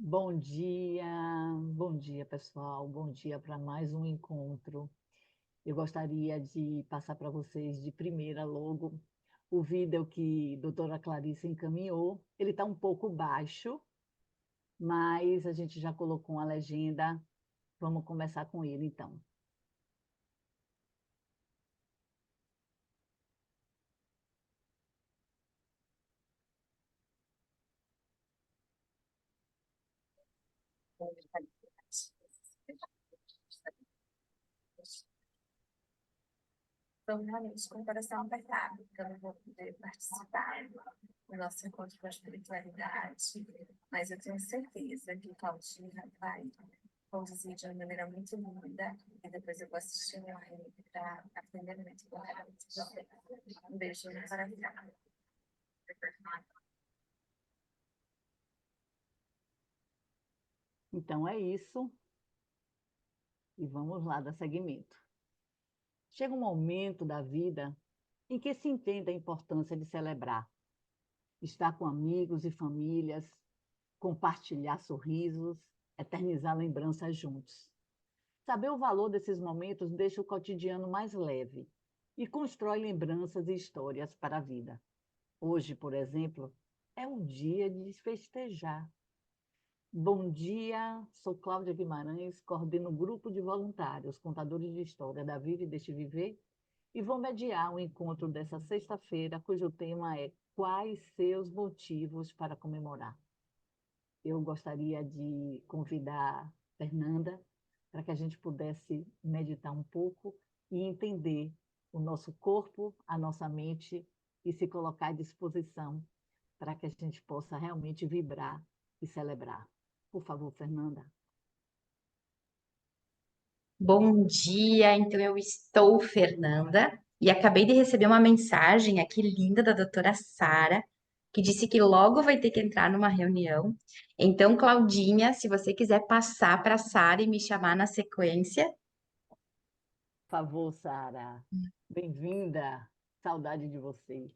Bom dia pessoal, bom dia para mais um encontro. Eu gostaria de passar para vocês de primeira logo o vídeo que a doutora Clarice encaminhou. Ele está um pouco baixo, mas a gente já colocou uma legenda. Vamos começar com ele então. Então, realmente, com o coração apertado, que eu não vou poder participar do nosso encontro com a espiritualidade, mas eu tenho certeza que o Claudinha vai conduzir de uma maneira muito linda, e depois eu vou assistir online para aprender muito com ela. Um beijo no coração. Então é isso e vamos lá dar seguimento. Chega um momento da vida em que se entende a importância de celebrar, estar com amigos e famílias, compartilhar sorrisos, eternizar lembranças juntos. Saber o valor desses momentos deixa o cotidiano mais leve e constrói lembranças e histórias para a vida. Hoje, por exemplo, é um dia de festejar. Bom dia, sou Cláudia Guimarães, coordeno o grupo de voluntários, contadores de história da Vive e Deixe Viver, e vou mediar o encontro dessa sexta-feira, cujo tema é Quais seus motivos para comemorar? Eu gostaria de convidar Fernanda para que a gente pudesse meditar um pouco e entender o nosso corpo, a nossa mente e se colocar à disposição para que a gente possa realmente vibrar e celebrar. Por favor, Fernanda. Bom dia, então eu estou Fernanda e acabei de receber uma mensagem aqui linda da doutora Sara, que disse que logo vai ter que entrar numa reunião. Então, Claudinha, se você quiser passar para a Sara e me chamar na sequência. Por favor, Sara. Bem-vinda. Saudade de você.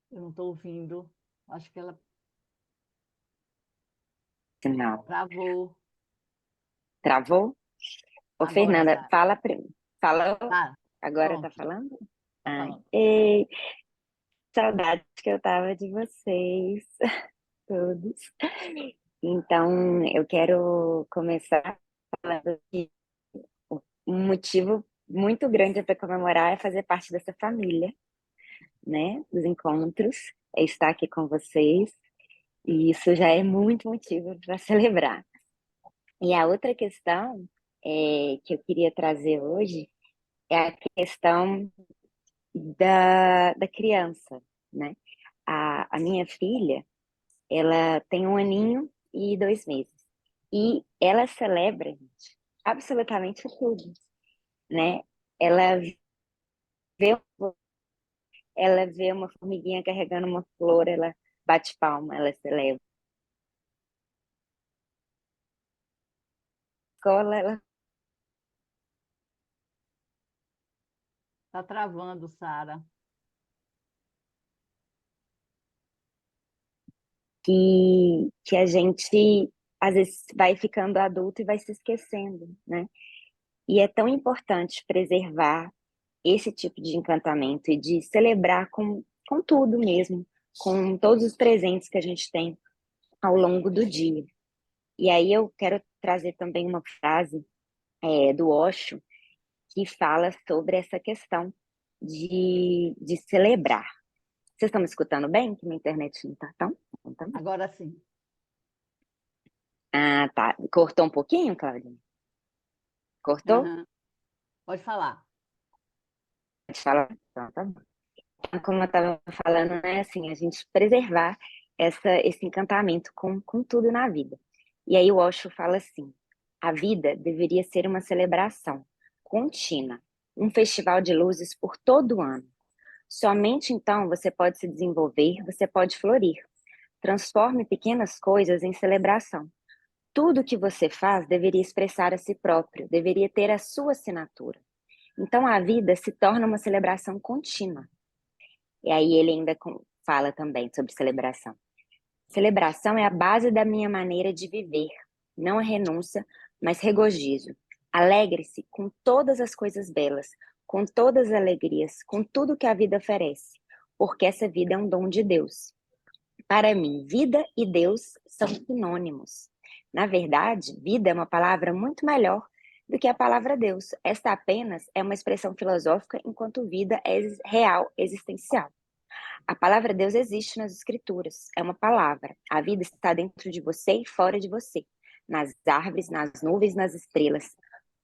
Eu não estou ouvindo. Acho que ela Não, travou. travou? Ô, Agora, Fernanda, Sara. fala, fala Ah, agora, tá pronto. falando? Está Ai, falando. ei, saudade que eu tava de vocês, todos. Então, eu quero começar falando que um motivo muito grande para comemorar é fazer parte dessa família, né, dos encontros, é estar aqui com vocês, e isso já é muito motivo para celebrar. E a outra questão que eu queria trazer hoje é a questão da criança, né? A minha filha, ela tem 1 aninho e 2 meses. E ela celebra, gente, absolutamente tudo, né? Ela vê, ela vê uma formiguinha carregando uma flor, ela bate palma, ela celebra. Escola, ela Está travando, Sara. que a gente às vezes vai ficando adulto e vai se esquecendo, né? E é tão importante preservar esse tipo de encantamento e de celebrar com tudo mesmo, com todos os presentes que a gente tem ao longo do dia. E aí eu quero trazer também uma frase do Osho que fala sobre essa questão de celebrar. Vocês estão me escutando bem? Que minha internet não está tão bem. Agora sim. Ah, tá. Cortou um pouquinho, Cláudia? Cortou? Aham. Pode falar. Pode falar? Então, tá bom. Como eu estava falando, né, assim, a gente preservar esse encantamento com tudo na vida. E aí o Osho fala assim, a vida deveria ser uma celebração contínua, um festival de luzes por todo o ano. Somente então você pode se desenvolver, você pode florir. Transforme pequenas coisas em celebração. Tudo que você faz deveria expressar a si próprio, deveria ter a sua assinatura. Então a vida se torna uma celebração contínua. E aí ele ainda fala também sobre celebração. Celebração é a base da minha maneira de viver, não a renúncia, mas regozijo. Alegre-se com todas as coisas belas, com todas as alegrias, com tudo que a vida oferece, porque essa vida é um dom de Deus. Para mim, vida e Deus são sinônimos. Na verdade, vida é uma palavra muito melhor do que a palavra Deus. Esta apenas é uma expressão filosófica, enquanto vida é real, existencial. A palavra Deus existe nas Escrituras, é uma palavra. A vida está dentro de você e fora de você, nas árvores, nas nuvens, nas estrelas.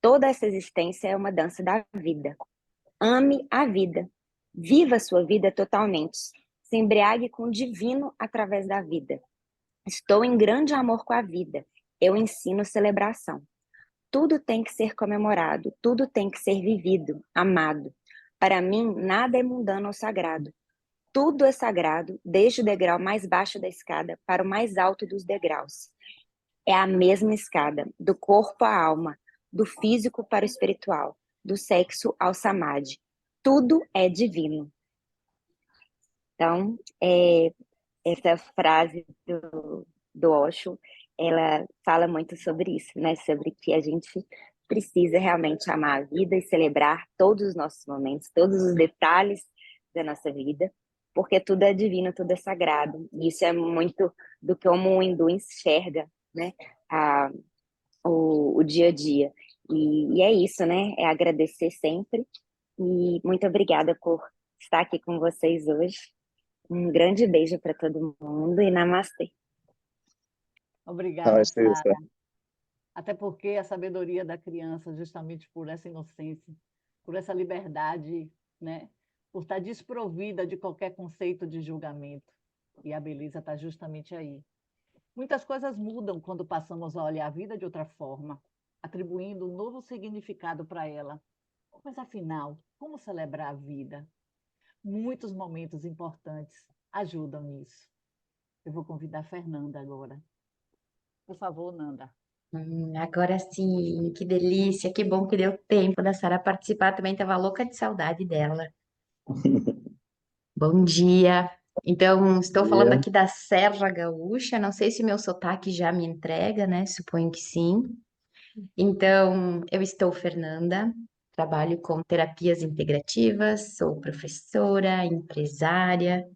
Toda essa existência é uma dança da vida. Ame a vida. Viva a sua vida totalmente. Se embriague com o divino através da vida. Estou em grande amor com a vida. Eu ensino celebração. Tudo tem que ser comemorado, tudo tem que ser vivido, amado. Para mim, nada é mundano ou sagrado. Tudo é sagrado, desde o degrau mais baixo da escada para o mais alto dos degraus. É a mesma escada, do corpo à alma, do físico para o espiritual, do sexo ao samadhi. Tudo é divino. Então, essa frase do Osho, ela fala muito sobre isso, né? Sobre que a gente precisa realmente amar a vida e celebrar todos os nossos momentos, todos os detalhes da nossa vida, porque tudo é divino, tudo é sagrado. E isso é muito do que o hindu enxerga, né? O dia a dia. E é isso, né? É agradecer sempre. E muito obrigada por estar aqui com vocês hoje. Um grande beijo para todo mundo e namastê. Obrigada, Namastê, Sara. Sara. Até porque a sabedoria da criança, justamente por essa inocência, por essa liberdade, né? Por estar desprovida de qualquer conceito de julgamento. E a beleza está justamente aí. Muitas coisas mudam quando passamos a olhar a vida de outra forma, atribuindo um novo significado para ela. Mas afinal, como celebrar a vida? Muitos momentos importantes ajudam nisso. Eu vou convidar a Fernanda agora. Por favor, Nanda. Agora sim, que delícia, que bom que deu tempo da Sara participar. Também estava louca de saudade dela. Bom dia. Então, estou falando Dia. aqui da Serra Gaúcha. Não sei se meu sotaque já me entrega, né? Suponho que sim. Então, eu estou Fernanda, trabalho com terapias integrativas, sou professora, empresária,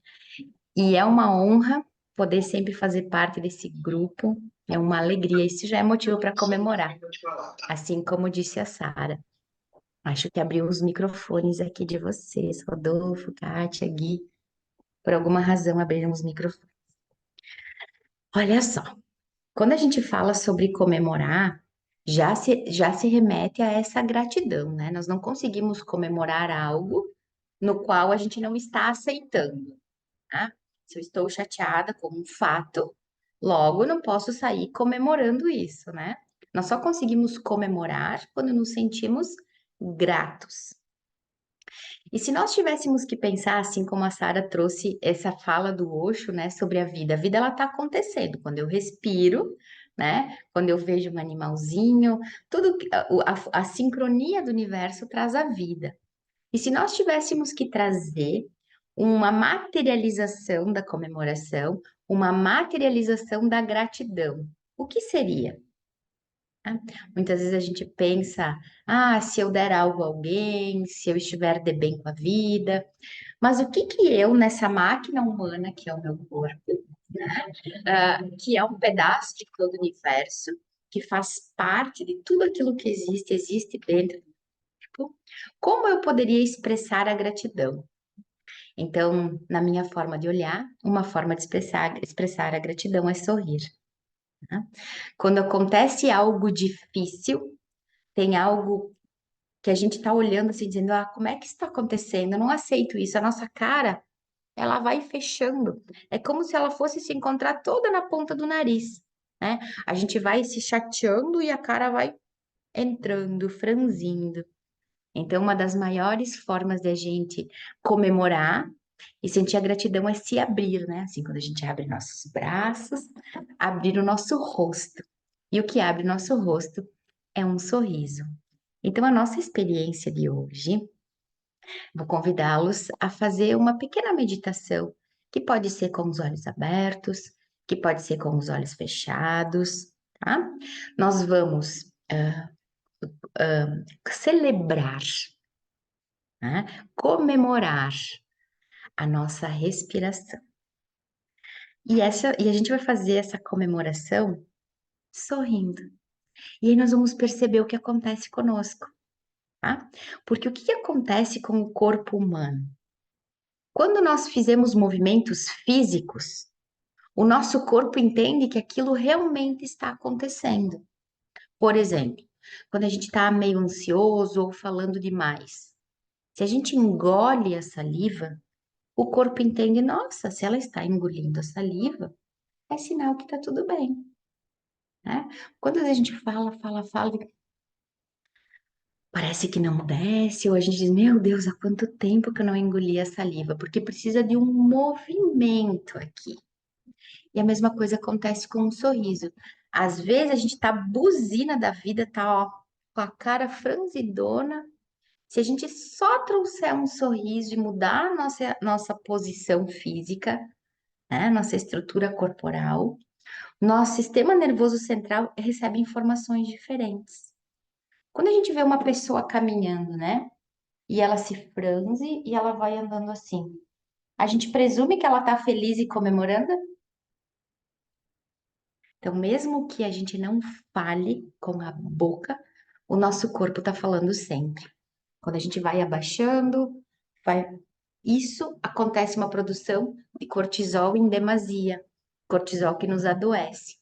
e é uma honra poder sempre fazer parte desse grupo. É uma alegria, isso já é motivo para comemorar, assim como disse a Sara. Acho que abriu os microfones aqui de vocês, Rodolfo, Kátia, Gui, por alguma razão abriram os microfones. Olha só, quando a gente fala sobre comemorar, já se remete a essa gratidão, né? Nós não conseguimos comemorar algo no qual a gente não está aceitando, tá? Se eu estou chateada com um fato, logo eu não posso sair comemorando isso, né? Nós só conseguimos comemorar quando nos sentimos gratos. E se nós tivéssemos que pensar, assim como a Sara trouxe essa fala do Osho, né, sobre a vida ela está acontecendo quando eu respiro, né, quando eu vejo um animalzinho, tudo a sincronia do universo traz a vida. E se nós tivéssemos que trazer uma materialização da comemoração, uma materialização da gratidão, o que seria? Né? Muitas vezes a gente pensa, se eu der algo a alguém, se eu estiver de bem com a vida, mas o que que eu, nessa máquina humana que é o meu corpo, que é um pedaço de todo o universo, que faz parte de tudo aquilo que existe dentro do corpo, como eu poderia expressar a gratidão? Então, na minha forma de olhar, uma forma de expressar a gratidão é sorrir. Né? Quando acontece algo difícil, tem algo que a gente está olhando assim, dizendo, como é que isso está acontecendo? Eu não aceito isso. A nossa cara, ela vai fechando. É como se ela fosse se encontrar toda na ponta do nariz, né? A gente vai se chateando e a cara vai entrando, franzindo. Então, uma das maiores formas de a gente comemorar e sentir a gratidão é se abrir, né? Assim, quando a gente abre nossos braços, abrir o nosso rosto. E o que abre nosso rosto é um sorriso. Então, a nossa experiência de hoje, vou convidá-los a fazer uma pequena meditação, que pode ser com os olhos abertos, que pode ser com os olhos fechados, tá? Nós vamos celebrar, né? Comemorar a nossa respiração. E a gente vai fazer essa comemoração sorrindo. E aí nós vamos perceber o que acontece conosco, tá? Porque o que acontece com o corpo humano? Quando nós fizemos movimentos físicos, o nosso corpo entende que aquilo realmente está acontecendo. Por exemplo, quando a gente está meio ansioso ou falando demais, se a gente engole a saliva, o corpo entende, nossa, se ela está engolindo a saliva, é sinal que está tudo bem, né? Quando a gente fala, parece que não desce, ou a gente diz, meu Deus, há quanto tempo que eu não engoli a saliva, porque precisa de um movimento aqui. E a mesma coisa acontece com um sorriso. Às vezes a gente tá buzina da vida, tá, ó, com a cara franzidona. Se a gente só trouxer um sorriso e mudar a nossa posição física, né, nossa estrutura corporal, nosso sistema nervoso central recebe informações diferentes. Quando a gente vê uma pessoa caminhando, né, e ela se franze e ela vai andando assim, a gente presume que ela tá feliz e comemorando. Então, mesmo que a gente não fale com a boca, o nosso corpo está falando sempre. Quando a gente vai abaixando, vai... isso acontece uma produção de cortisol em demasia, cortisol que nos adoece.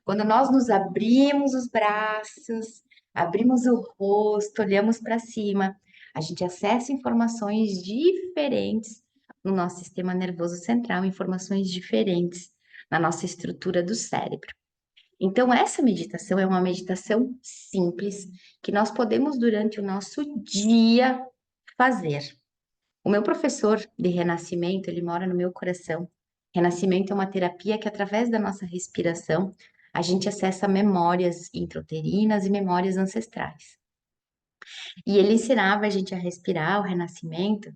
Quando nós nos abrimos os braços, abrimos o rosto, olhamos para cima, a gente acessa informações diferentes no nosso sistema nervoso central, informações diferentes na nossa estrutura do cérebro. Então, essa meditação é uma meditação simples que nós podemos, durante o nosso dia, fazer. O meu professor de renascimento, ele mora no meu coração. Renascimento é uma terapia que, através da nossa respiração, a gente acessa memórias intrauterinas e memórias ancestrais. E ele ensinava a gente a respirar o renascimento,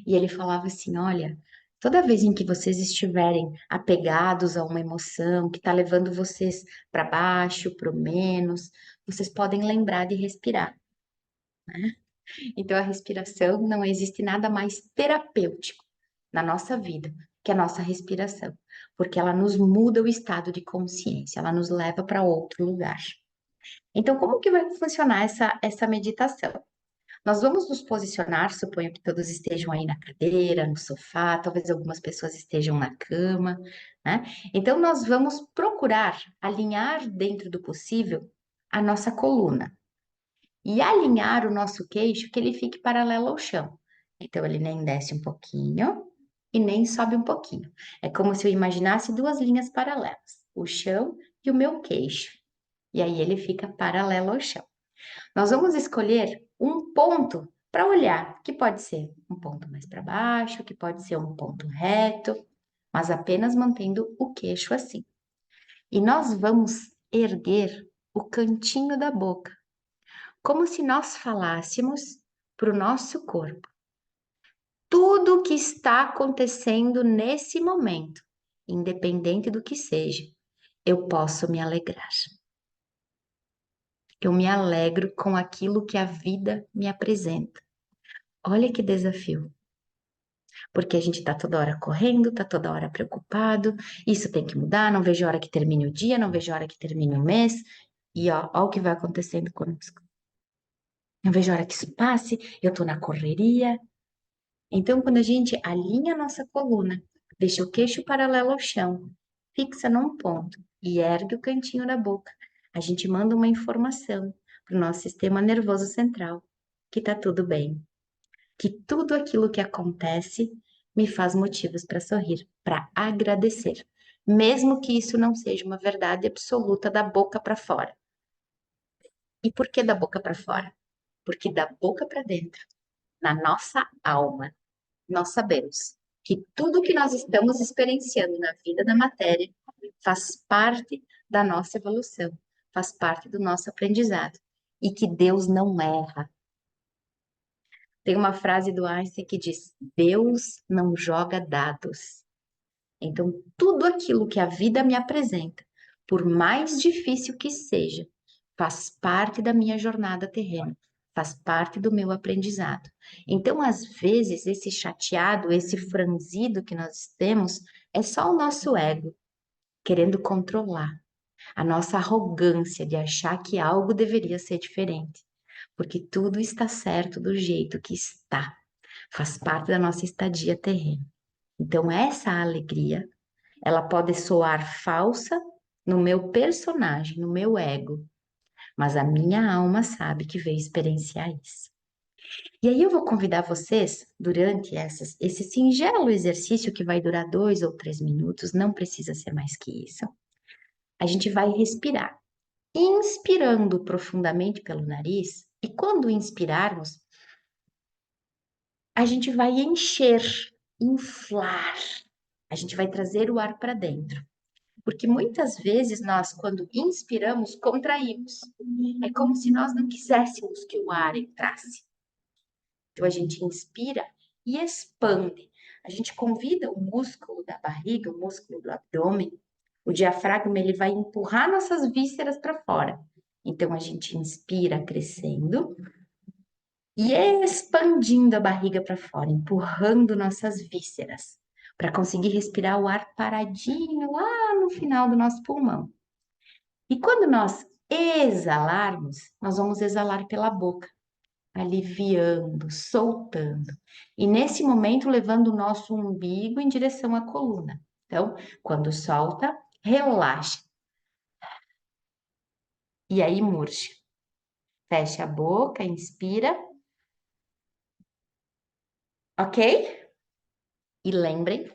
e ele falava assim: olha, toda vez em que vocês estiverem apegados a uma emoção que está levando vocês para baixo, para o menos, vocês podem lembrar de respirar. Então, a respiração, não existe nada mais terapêutico na nossa vida que a nossa respiração, porque ela nos muda o estado de consciência, ela nos leva para outro lugar. Então, como que vai funcionar essa meditação? Nós vamos nos posicionar, suponho que todos estejam aí na cadeira, no sofá, talvez algumas pessoas estejam na cama, né? Então, nós vamos procurar alinhar dentro do possível a nossa coluna e alinhar o nosso queixo que ele fique paralelo ao chão. Então, ele nem desce um pouquinho e nem sobe um pouquinho. É como se eu imaginasse duas linhas paralelas, o chão e o meu queixo. E aí ele fica paralelo ao chão. Nós vamos escolher um ponto para olhar, que pode ser um ponto mais para baixo, que pode ser um ponto reto, mas apenas mantendo o queixo assim. E nós vamos erguer o cantinho da boca, como se nós falássemos para o nosso corpo. Tudo o que está acontecendo nesse momento, independente do que seja, eu posso me alegrar. Eu me alegro com aquilo que a vida me apresenta. Olha que desafio. Porque a gente tá toda hora correndo, tá toda hora preocupado, isso tem que mudar, não vejo a hora que termine o dia, não vejo a hora que termine o mês, e ó o que vai acontecendo conosco. Não vejo a hora que isso passe, eu tô na correria. Então, quando a gente alinha a nossa coluna, deixa o queixo paralelo ao chão, fixa num ponto e ergue o cantinho da boca, a gente manda uma informação pro nosso sistema nervoso central que tá tudo bem, que tudo aquilo que acontece me faz motivos para sorrir, para agradecer, mesmo que isso não seja uma verdade absoluta da boca para fora. E por que da boca para fora? Porque da boca para dentro, na nossa alma, nós sabemos que tudo que nós estamos experienciando na vida da matéria faz parte da nossa evolução, faz parte do nosso aprendizado e que Deus não erra. Tem uma frase do Einstein que diz: Deus não joga dados. Então, tudo aquilo que a vida me apresenta, por mais difícil que seja, faz parte da minha jornada terrena, faz parte do meu aprendizado. Então, às vezes, esse chateado, esse franzido que nós temos, é só o nosso ego querendo controlar, a nossa arrogância de achar que algo deveria ser diferente, porque tudo está certo do jeito que está, faz parte da nossa estadia terrena. Então, essa alegria, ela pode soar falsa no meu personagem, no meu ego, mas a minha alma sabe que veio experienciar isso. E aí eu vou convidar vocês, durante esse singelo exercício que vai durar 2 ou 3 minutos, não precisa ser mais que isso. A gente vai respirar, inspirando profundamente pelo nariz, e quando inspirarmos, a gente vai encher, inflar, a gente vai trazer o ar para dentro. Porque muitas vezes nós, quando inspiramos, contraímos. É como se nós não quiséssemos que o ar entrasse. Então a gente inspira e expande. A gente convida o músculo da barriga, o músculo do abdômen, o diafragma, ele vai empurrar nossas vísceras para fora. Então a gente inspira crescendo e expandindo a barriga para fora, empurrando nossas vísceras, para conseguir respirar o ar paradinho lá no final do nosso pulmão. E quando nós exalarmos, nós vamos exalar pela boca, aliviando, soltando. E nesse momento, levando o nosso umbigo em direção à coluna. Então, quando solta, relaxa. E aí, murcha. Fecha a boca, inspira. Ok? E lembrem,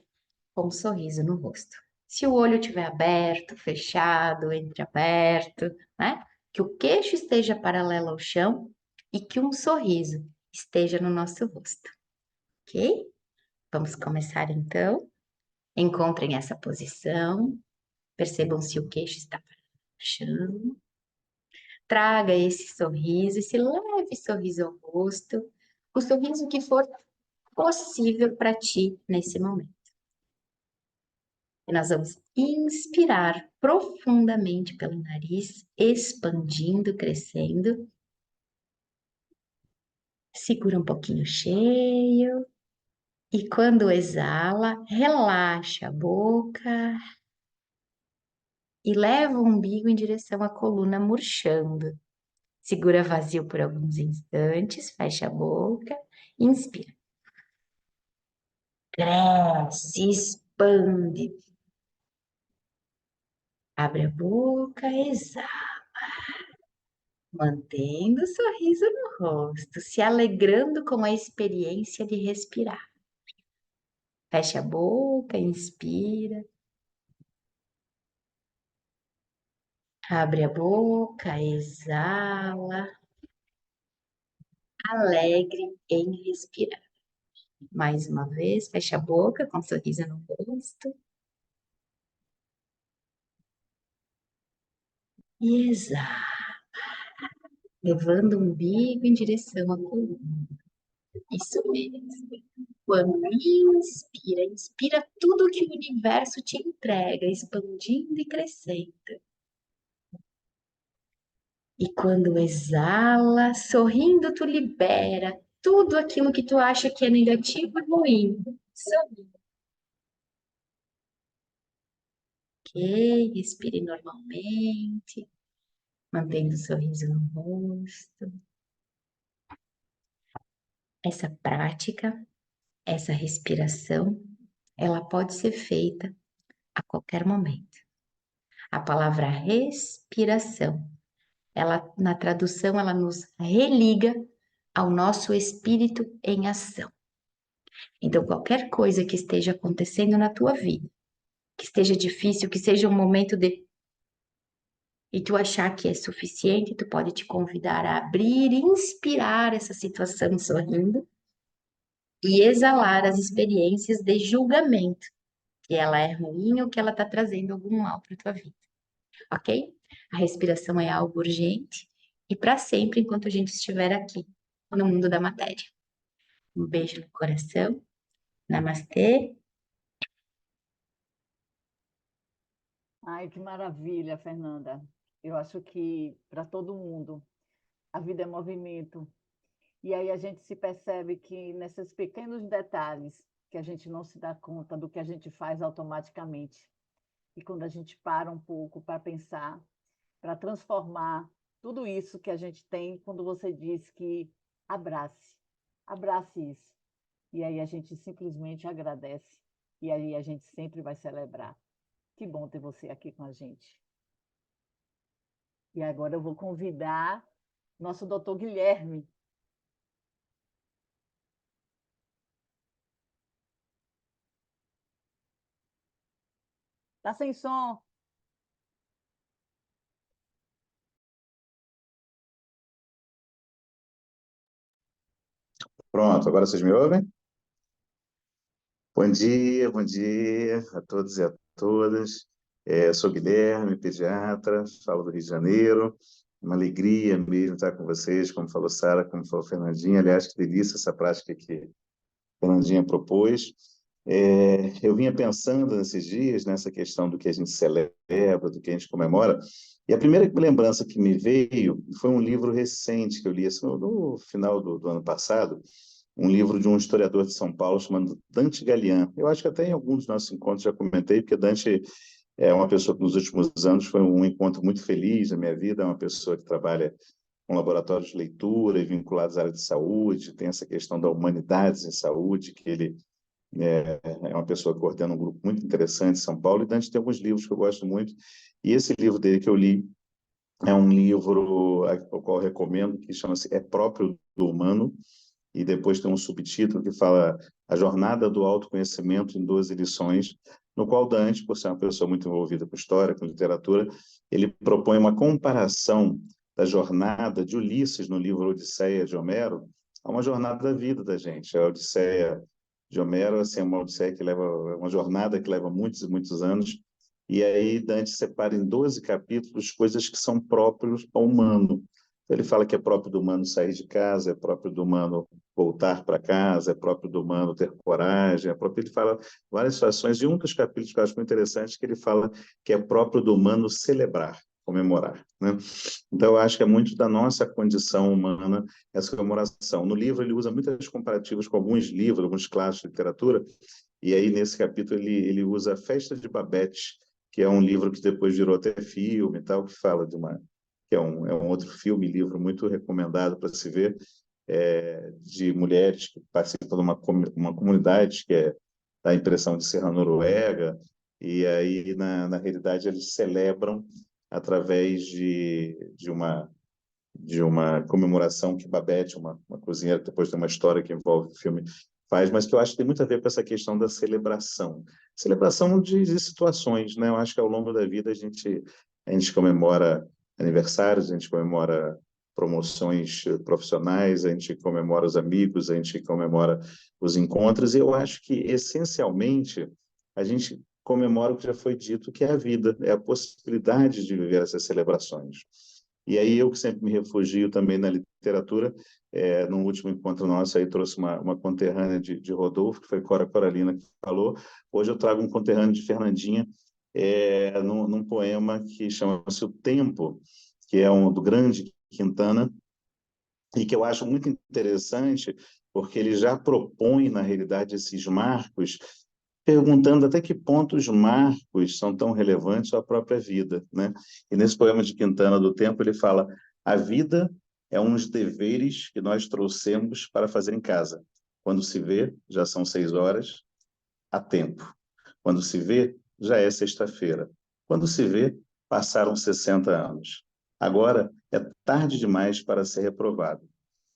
com um sorriso no rosto. Se o olho estiver aberto, fechado, entreaberto, né? Que o queixo esteja paralelo ao chão e que um sorriso esteja no nosso rosto, ok? Vamos começar então. Encontrem essa posição, percebam se o queixo está paralelo ao chão. Traga esse sorriso, esse leve sorriso ao rosto, o sorriso que for possível para ti nesse momento. E nós vamos inspirar profundamente pelo nariz, expandindo, crescendo. Segura um pouquinho cheio. E quando exala, relaxa a boca e leva o umbigo em direção à coluna, murchando. Segura vazio por alguns instantes, fecha a boca, inspira. Cresce, expande. Abre a boca, exala. Mantendo o sorriso no rosto, se alegrando com a experiência de respirar. Fecha a boca, inspira. Abre a boca, exala. Alegre em respirar. Mais uma vez, fecha a boca com um sorriso no rosto. E exala, levando o umbigo em direção à coluna. Isso mesmo. Quando inspira, inspira tudo que o universo te entrega, expandindo e crescendo. E quando exala, sorrindo, tu libera tudo aquilo que tu acha que é negativo e ruim. Sorri. Ok, respire normalmente, mantendo o sorriso no rosto. Essa prática, essa respiração, ela pode ser feita a qualquer momento. A palavra respiração, ela na tradução ela nos religa ao nosso espírito em ação. Então qualquer coisa que esteja acontecendo na tua vida, que esteja difícil, que seja um momento de e tu achar que é suficiente, tu pode te convidar a abrir e inspirar essa situação sorrindo e exalar as experiências de julgamento, que ela é ruim ou que ela está trazendo algum mal para tua vida, ok? A respiração é algo urgente e para sempre enquanto a gente estiver aqui, no mundo da matéria. Um beijo no coração. Namastê. Ai, que maravilha, Fernanda. Eu acho que para todo mundo a vida é movimento. E aí a gente se percebe que nesses pequenos detalhes que a gente não se dá conta do que a gente faz automaticamente. E quando a gente para um pouco para pensar, para transformar tudo isso que a gente tem, quando você diz que abrace, abrace isso. E aí a gente simplesmente agradece. E aí a gente sempre vai celebrar. Que bom ter você aqui com a gente. E agora eu vou convidar nosso doutor Guilherme. Tá sem som? Pronto, agora vocês me ouvem? Bom dia a todos e a todas. Sou Guilherme, pediatra, falo do Rio de Janeiro. Uma alegria mesmo estar com vocês, como falou Sara, como falou Fernandinha. Aliás, que delícia essa prática que a Fernandinha propôs. Eu vinha pensando nesses dias, nessa questão do que a gente celebra, do que a gente comemora, e a primeira lembrança que me veio foi um livro recente que eu li assim, no final do ano passado, um livro de um historiador de São Paulo chamado Dante Galian. Eu acho que até em alguns dos nossos encontros já comentei, porque Dante é uma pessoa que nos últimos anos foi um encontro muito feliz na minha vida, é uma pessoa que trabalha com laboratórios de leitura e vinculados à área de saúde, tem essa questão da humanidades em saúde, que ele é uma pessoa que coordena um grupo muito interessante em São Paulo, e Dante tem alguns livros que eu gosto muito, e esse livro dele que eu li é um livro ao qual eu recomendo, que chama-se É Próprio do Humano, e depois tem um subtítulo que fala A Jornada do Autoconhecimento em 12 lições, no qual Dante, por ser uma pessoa muito envolvida com história, com literatura, ele propõe uma comparação da jornada de Ulisses no livro Odisseia de Homero a uma jornada da vida da gente. A Odisseia de Homero assim, é uma odisseia que leva, uma jornada que leva muitos e muitos anos, e aí Dante separa em 12 capítulos coisas que são próprios ao humano. Ele fala que é próprio do humano sair de casa, é próprio do humano voltar para casa, é próprio do humano ter coragem, é próprio... Ele fala várias situações, e um dos capítulos que eu acho muito interessante é que ele fala que é próprio do humano celebrar, comemorar, né? Então, eu acho que é muito da nossa condição humana essa comemoração. No livro, ele usa muitas comparativas com alguns livros, alguns clássicos de literatura, e aí, nesse capítulo, ele usa a Festa de Babette, que é um livro que depois virou até filme e tal, que fala de uma... que é um outro filme, livro muito recomendado para se ver, de mulheres que participam de uma comunidade que é da impressão de ser na Noruega, e aí, na realidade, eles celebram através de uma comemoração que Babette, uma cozinheira, que depois tem uma história que envolve o filme, faz, mas que eu acho que tem muito a ver com essa questão da celebração. Celebração de situações, né? Eu acho que ao longo da vida a gente comemora aniversários, a gente comemora promoções profissionais, a gente comemora os amigos, a gente comemora os encontros, e eu acho que, essencialmente, a gente comemora o que já foi dito, que é a vida, é a possibilidade de viver essas celebrações. E aí eu que sempre me refugio também na literatura, no último encontro nosso aí trouxe uma conterrânea de Rodolfo, que foi Cora Coralina que falou. Hoje eu trago um conterrâneo de Fernandinha, num poema que chama-se O Tempo, que é do grande Quintana, e que eu acho muito interessante, porque ele já propõe, na realidade, esses marcos, perguntando até que ponto os marcos são tão relevantes à própria vida, né? E nesse poema de Quintana do Tempo, ele fala: a vida é uns deveres que nós trouxemos para fazer em casa. Quando se vê, já são 6 horas, há tempo. Quando se vê, já é sexta-feira. Quando se vê, passaram 60 anos. Agora é tarde demais para ser reprovado.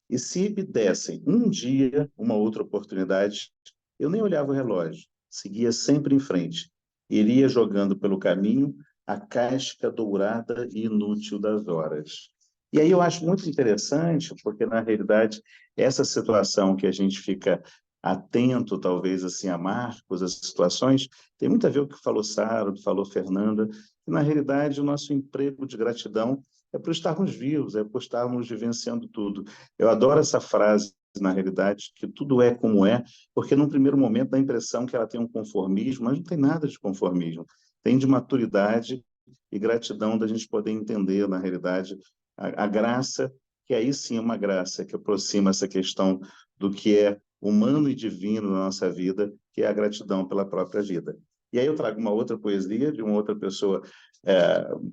E se me dessem um dia uma outra oportunidade, eu nem olhava o relógio, seguia sempre em frente, iria jogando pelo caminho a casca dourada e inútil das horas. E aí eu acho muito interessante, porque na realidade essa situação que a gente fica atento, talvez assim, a marcos, as situações, tem muito a ver com o que falou Sara, o que falou Fernanda, E, na realidade, o nosso emprego de gratidão é por estarmos vivos, é por estarmos vivenciando tudo. Eu adoro essa frase, na realidade, que tudo é como é, porque num primeiro momento dá a impressão que ela tem um conformismo, mas não tem nada de conformismo. Tem de maturidade e gratidão da gente poder entender, na realidade, a graça, que aí sim é uma graça que aproxima essa questão do que é humano e divino na nossa vida, que é a gratidão pela própria vida. E aí eu trago uma outra poesia de uma outra pessoa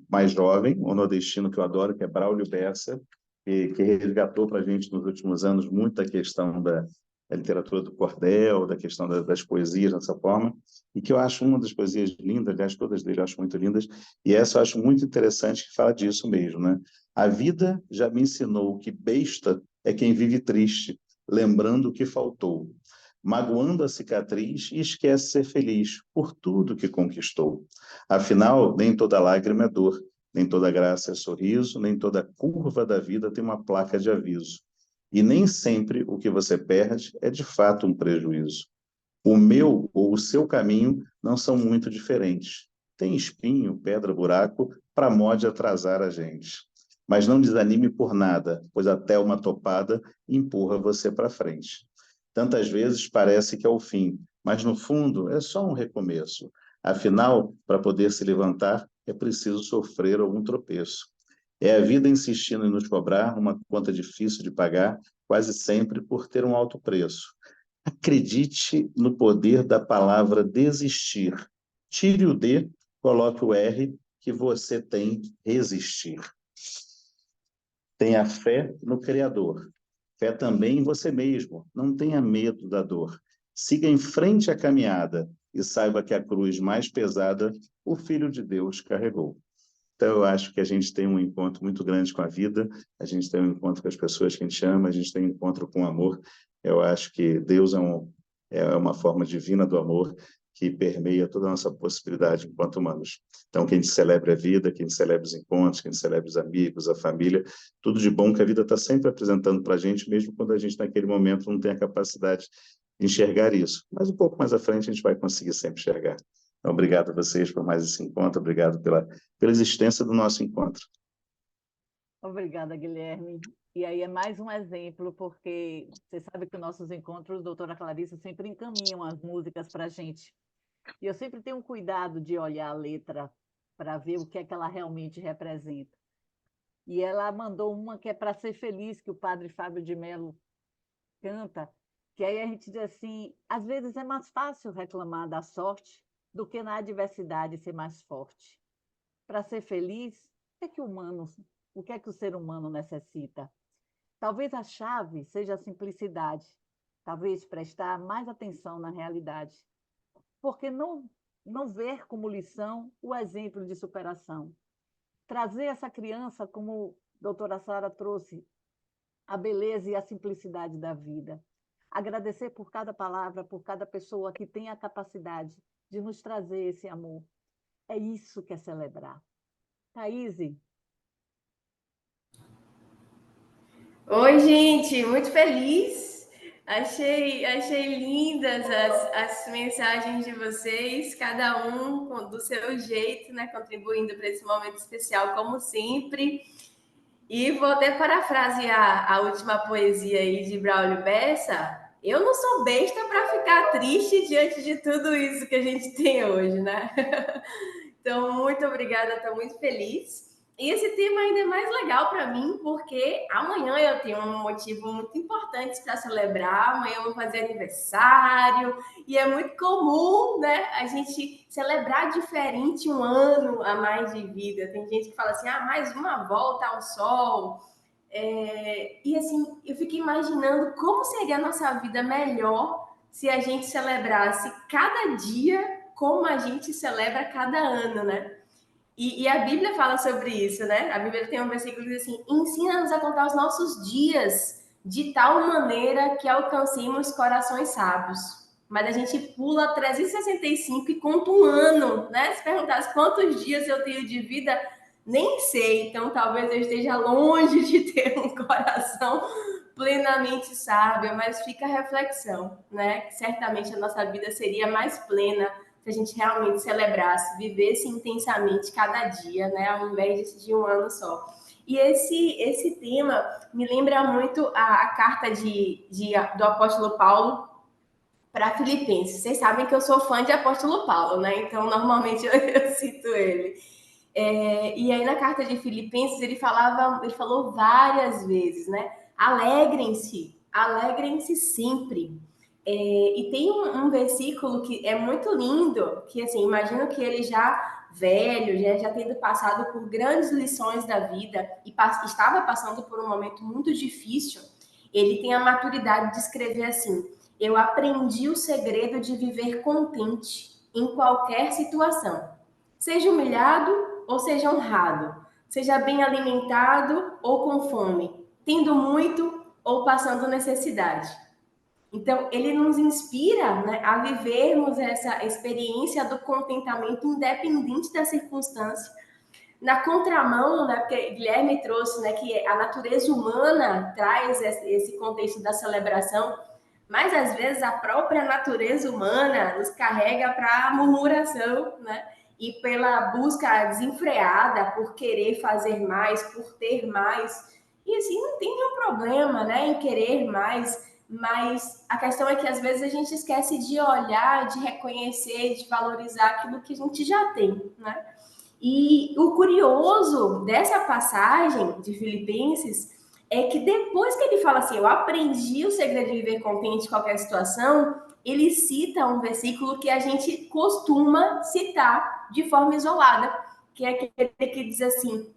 mais jovem, um nordestino que eu adoro, que é Braulio Bessa, que resgatou para a gente nos últimos anos muita questão da literatura do cordel, da questão das poesias dessa forma, e que eu acho uma das poesias lindas, aliás, todas dele eu acho muito lindas, e essa eu acho muito interessante, que fala disso mesmo, né? A vida já me ensinou que besta é quem vive triste, lembrando o que faltou, magoando a cicatriz e esquece ser feliz por tudo que conquistou. Afinal, nem toda lágrima é dor, nem toda graça é sorriso, nem toda curva da vida tem uma placa de aviso. E nem sempre o que você perde é de fato um prejuízo. O meu ou o seu caminho não são muito diferentes. Tem espinho, pedra, buraco, para mode atrasar a gente. Mas não desanime por nada, pois até uma topada empurra você para frente. Tantas vezes parece que é o fim, mas no fundo é só um recomeço. Afinal, para poder se levantar, é preciso sofrer algum tropeço. É a vida insistindo em nos cobrar uma conta difícil de pagar, quase sempre por ter um alto preço. Acredite no poder da palavra desistir. Tire o D, coloque o R, que você tem resistir. Tenha fé no Criador. Fé também em você mesmo. Não tenha medo da dor. Siga em frente a caminhada e saiba que a cruz mais pesada o Filho de Deus carregou. Então, eu acho que a gente tem um encontro muito grande com a vida, a gente tem um encontro com as pessoas que a gente ama, a gente tem um encontro com o amor. Eu acho que Deus é uma forma divina do amor que permeia toda a nossa possibilidade enquanto humanos. Então, que a gente celebre a vida, que a gente celebre os encontros, que a gente celebre os amigos, a família, tudo de bom que a vida está sempre apresentando para a gente, mesmo quando a gente, naquele momento, não tem a capacidade de enxergar isso. Mas um pouco mais à frente, a gente vai conseguir sempre enxergar. Então, obrigado a vocês por mais esse encontro, obrigado pela existência do nosso encontro. Obrigada, Guilherme. E aí é mais um exemplo, porque você sabe que os nossos encontros, doutora Clarissa, sempre encaminham as músicas para a gente. E eu sempre tenho um cuidado de olhar a letra para ver o que é que ela realmente representa. E ela mandou uma que é para ser feliz, que o padre Fábio de Mello canta, que aí a gente diz assim, às vezes é mais fácil reclamar da sorte do que na adversidade ser mais forte. Para ser feliz, o que é que o ser humano necessita? Talvez a chave seja a simplicidade, talvez prestar mais atenção na realidade, porque não ver como lição o exemplo de superação. Trazer essa criança, como a doutora Sara trouxe, a beleza e a simplicidade da vida. Agradecer por cada palavra, por cada pessoa que tem a capacidade de nos trazer esse amor. É isso que é celebrar. Thaís? Oi, gente, muito feliz. Achei lindas as mensagens de vocês, cada um do seu jeito, né, contribuindo para esse momento especial, como sempre. E vou até parafrasear a última poesia aí de Braulio Bessa. Eu não sou besta para ficar triste diante de tudo isso que a gente tem hoje, né? Então, muito obrigada, estou muito feliz. E esse tema ainda é mais legal para mim, porque amanhã eu tenho um motivo muito importante para celebrar. Amanhã eu vou fazer aniversário, e é muito comum, né, a gente celebrar diferente um ano a mais de vida. Tem gente que fala assim, mais uma volta ao sol. E assim, eu fico imaginando como seria a nossa vida melhor se a gente celebrasse cada dia como a gente celebra cada ano, né? E a Bíblia fala sobre isso, né? A Bíblia tem um versículo que diz assim: ensina-nos a contar os nossos dias de tal maneira que alcancemos corações sábios. Mas a gente pula 365 e conta um ano, né? Se perguntasse quantos dias eu tenho de vida, nem sei. Então, talvez eu esteja longe de ter um coração plenamente sábio, mas fica a reflexão, né? Que certamente a nossa vida seria mais plena se a gente realmente celebrasse, vivesse intensamente cada dia, né, ao invés de um ano só. E esse tema me lembra muito a carta do apóstolo Paulo para Filipenses. Vocês sabem que eu sou fã de apóstolo Paulo, né? Então, normalmente eu cito ele. E aí, na carta de Filipenses, ele falou várias vezes, né? Alegrem-se sempre. E tem um versículo que é muito lindo, que assim, imagino que ele já velho, já tendo passado por grandes lições da vida e estava passando por um momento muito difícil, ele tem a maturidade de escrever assim: eu aprendi o segredo de viver contente em qualquer situação, seja humilhado ou seja honrado, seja bem alimentado ou com fome, tendo muito ou passando necessidade. Então, ele nos inspira, né, a vivermos essa experiência do contentamento independente da circunstância. Na contramão, né, porque Guilherme trouxe, né, que a natureza humana traz esse contexto da celebração, mas às vezes a própria natureza humana nos carrega para a murmuração, né? E pela busca desenfreada por querer fazer mais, por ter mais. E assim, não tem nenhum problema, né, em querer mais, mas a questão é que às vezes a gente esquece de olhar, de reconhecer, de valorizar aquilo que a gente já tem, né? E o curioso dessa passagem de Filipenses é que depois que ele fala assim, eu aprendi o segredo de viver contente em qualquer situação, ele cita um versículo que a gente costuma citar de forma isolada, que é aquele que diz assim,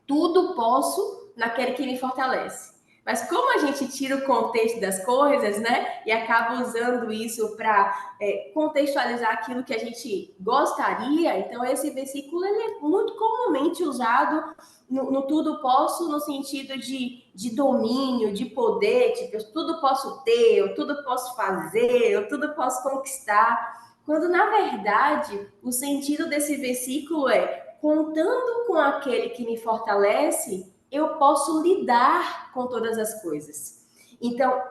tudo posso naquele que me fortalece. Mas como a gente tira o contexto das coisas, né, e acaba usando isso para contextualizar aquilo que a gente gostaria, então esse versículo ele é muito comumente usado no tudo posso, no sentido de domínio, de poder, tipo, eu tudo posso ter, eu tudo posso fazer, eu tudo posso conquistar. Quando, na verdade, o sentido desse versículo é contando com aquele que me fortalece, eu posso lidar com todas as coisas. Então,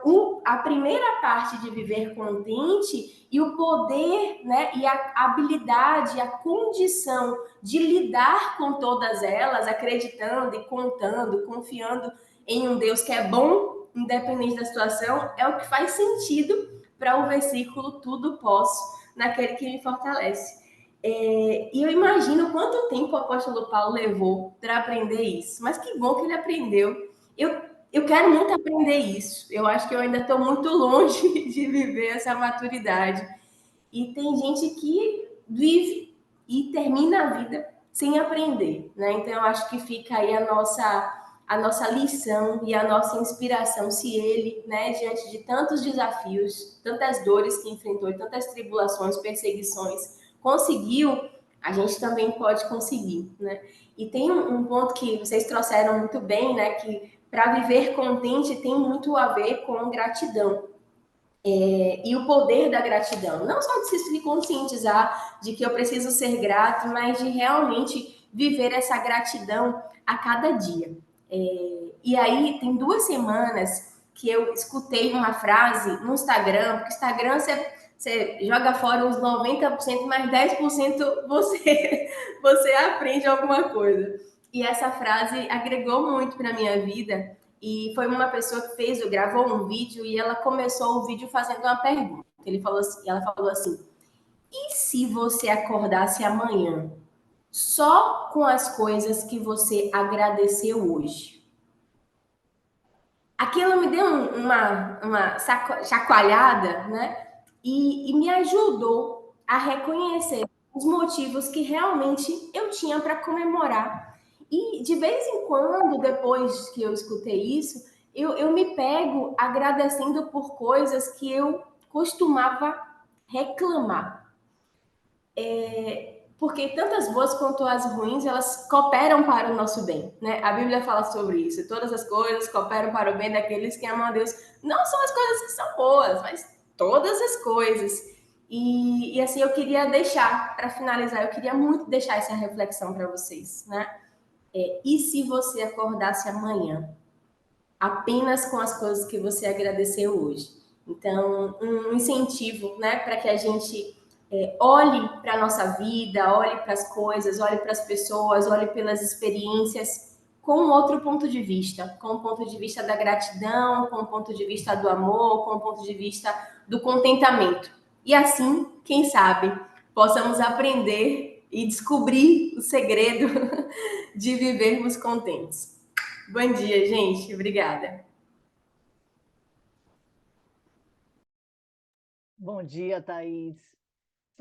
a primeira parte de viver contente e o poder, né, e a habilidade, a condição de lidar com todas elas, acreditando e contando, confiando em um Deus que é bom, independente da situação, é o que faz sentido para o versículo tudo posso naquele que me fortalece. E eu imagino quanto tempo o apóstolo Paulo levou para aprender isso. Mas que bom que ele aprendeu. Eu quero muito aprender isso. Eu acho que eu ainda estou muito longe de viver essa maturidade. E tem gente que vive e termina a vida sem aprender, né? Então eu acho que fica aí a nossa lição e a nossa inspiração, se ele, né, diante de tantos desafios, tantas dores que enfrentou, tantas tribulações, perseguições, conseguiu, a gente também pode conseguir, né? E tem um ponto que vocês trouxeram muito bem, né, que para viver contente tem muito a ver com gratidão. E o poder da gratidão, não só de se conscientizar de que eu preciso ser grato, mas de realmente viver essa gratidão a cada dia. E aí, tem 2 semanas que eu escutei uma frase no Instagram, porque o Instagram você joga fora uns 90%, mas 10% você aprende alguma coisa. E essa frase agregou muito para a minha vida. E foi uma pessoa que gravou um vídeo e ela começou o vídeo fazendo uma pergunta. Ela falou assim: e se você acordasse amanhã só com as coisas que você agradeceu hoje? Aquilo me deu uma chacoalhada, né? E me ajudou a reconhecer os motivos que realmente eu tinha para comemorar. E de vez em quando, depois que eu escutei isso, eu me pego agradecendo por coisas que eu costumava reclamar. Porque tantas boas quanto as ruins, elas cooperam para o nosso bem, né? A Bíblia fala sobre isso. Todas as coisas cooperam para o bem daqueles que amam a Deus. Não são as coisas que são boas, mas todas as coisas. E assim, eu queria deixar, para finalizar, eu queria muito deixar essa reflexão para vocês, né? E se você acordasse amanhã apenas com as coisas que você agradeceu hoje? Então, um incentivo, né, para que a gente olhe para a nossa vida, olhe para as coisas, olhe para as pessoas, olhe pelas experiências com outro ponto de vista, com o ponto de vista da gratidão, com o ponto de vista do amor, com o ponto de vista do contentamento. E assim, quem sabe, possamos aprender e descobrir o segredo de vivermos contentes. Bom dia, gente. Obrigada. Bom dia, Thaís.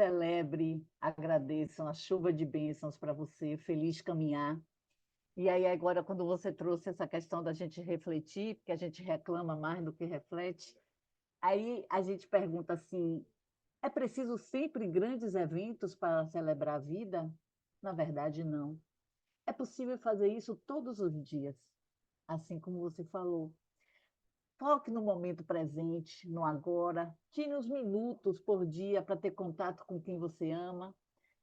Celebre, agradeçam a chuva de bênçãos para você, feliz caminhar. E aí, agora, quando você trouxe essa questão da gente refletir, porque a gente reclama mais do que reflete, aí a gente pergunta assim: é preciso sempre grandes eventos para celebrar a vida? Na verdade, não. É possível fazer isso todos os dias, assim como você falou. Foque no momento presente, no agora. Tire uns minutos por dia para ter contato com quem você ama.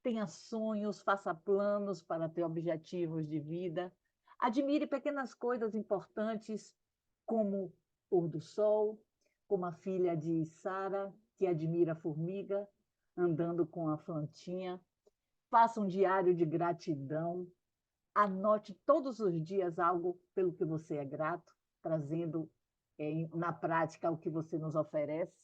Tenha sonhos, faça planos para ter objetivos de vida. Admire pequenas coisas importantes, como o pôr do sol, como a filha de Sara, que admira a formiga, andando com a plantinha. Faça um diário de gratidão. Anote todos os dias algo pelo que você é grato, trazendo na prática o que você nos oferece.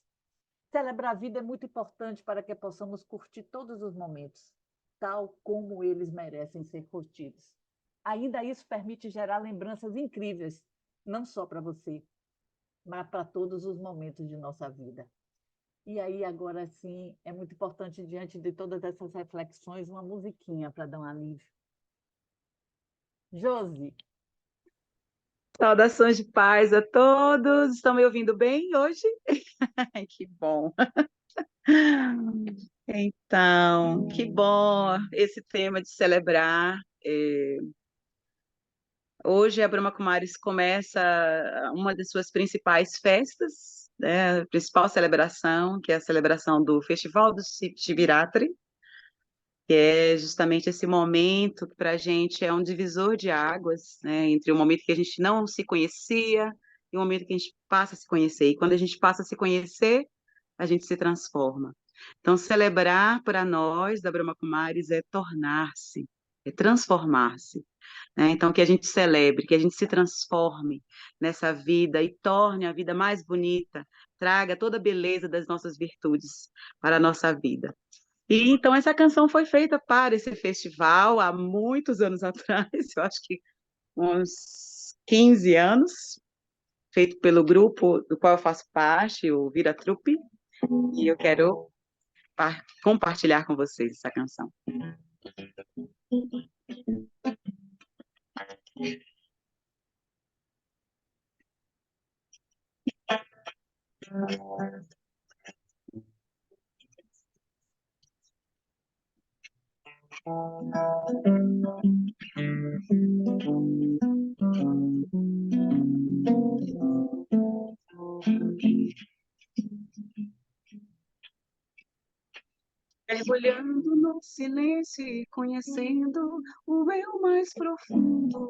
Celebrar a vida é muito importante para que possamos curtir todos os momentos, tal como eles merecem ser curtidos. Ainda isso permite gerar lembranças incríveis, não só para você, mas para todos os momentos de nossa vida. E aí, agora sim, é muito importante, diante de todas essas reflexões, uma musiquinha para dar um alívio. Josi, Saudações de paz a todos. Estão me ouvindo bem hoje? Ai, que bom. Então, que bom esse tema de celebrar. Hoje a Brahma Kumaris começa uma das suas principais festas, né? A principal celebração, que é a celebração do Festival do Shivaratri, que é justamente esse momento que para a gente é um divisor de águas, né? Entre o momento que a gente não se conhecia e o momento que a gente passa a se conhecer. E quando a gente passa a se conhecer, a gente se transforma. Então, celebrar para nós, da Brahma Kumaris, é tornar-se, é transformar-se, né? Então, que a gente celebre, que a gente se transforme nessa vida e torne a vida mais bonita, traga toda a beleza das nossas virtudes para a nossa vida. E então essa canção foi feita para esse festival há muitos anos atrás, eu acho que uns 15 anos, feito pelo grupo do qual eu faço parte, o Vira Trupe, e eu quero compartilhar com vocês essa canção. Mergulhando no silêncio e conhecendo o eu mais profundo.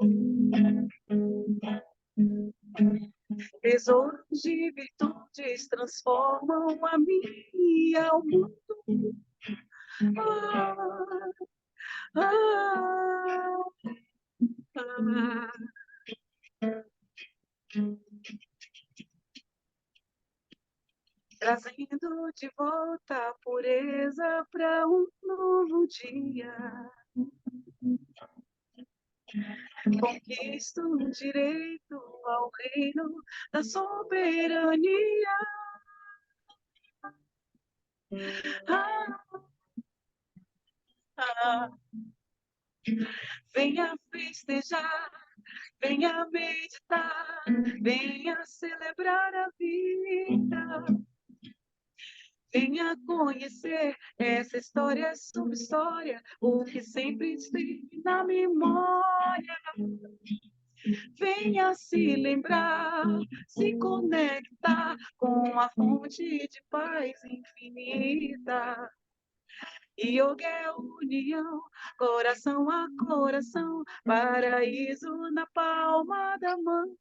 Tesouros de virtudes transformam a mim e ao mundo. Ah, ah, ah. Trazendo de volta a pureza para um novo dia. Conquisto o direito ao reino da soberania. Ah, ah. Venha festejar, venha meditar, venha celebrar a vida. Venha conhecer essa história sobre história, o que sempre esteve na memória. Venha se lembrar, se conectar com a fonte de paz infinita. Yoga é união, coração a coração, paraíso na palma da mão.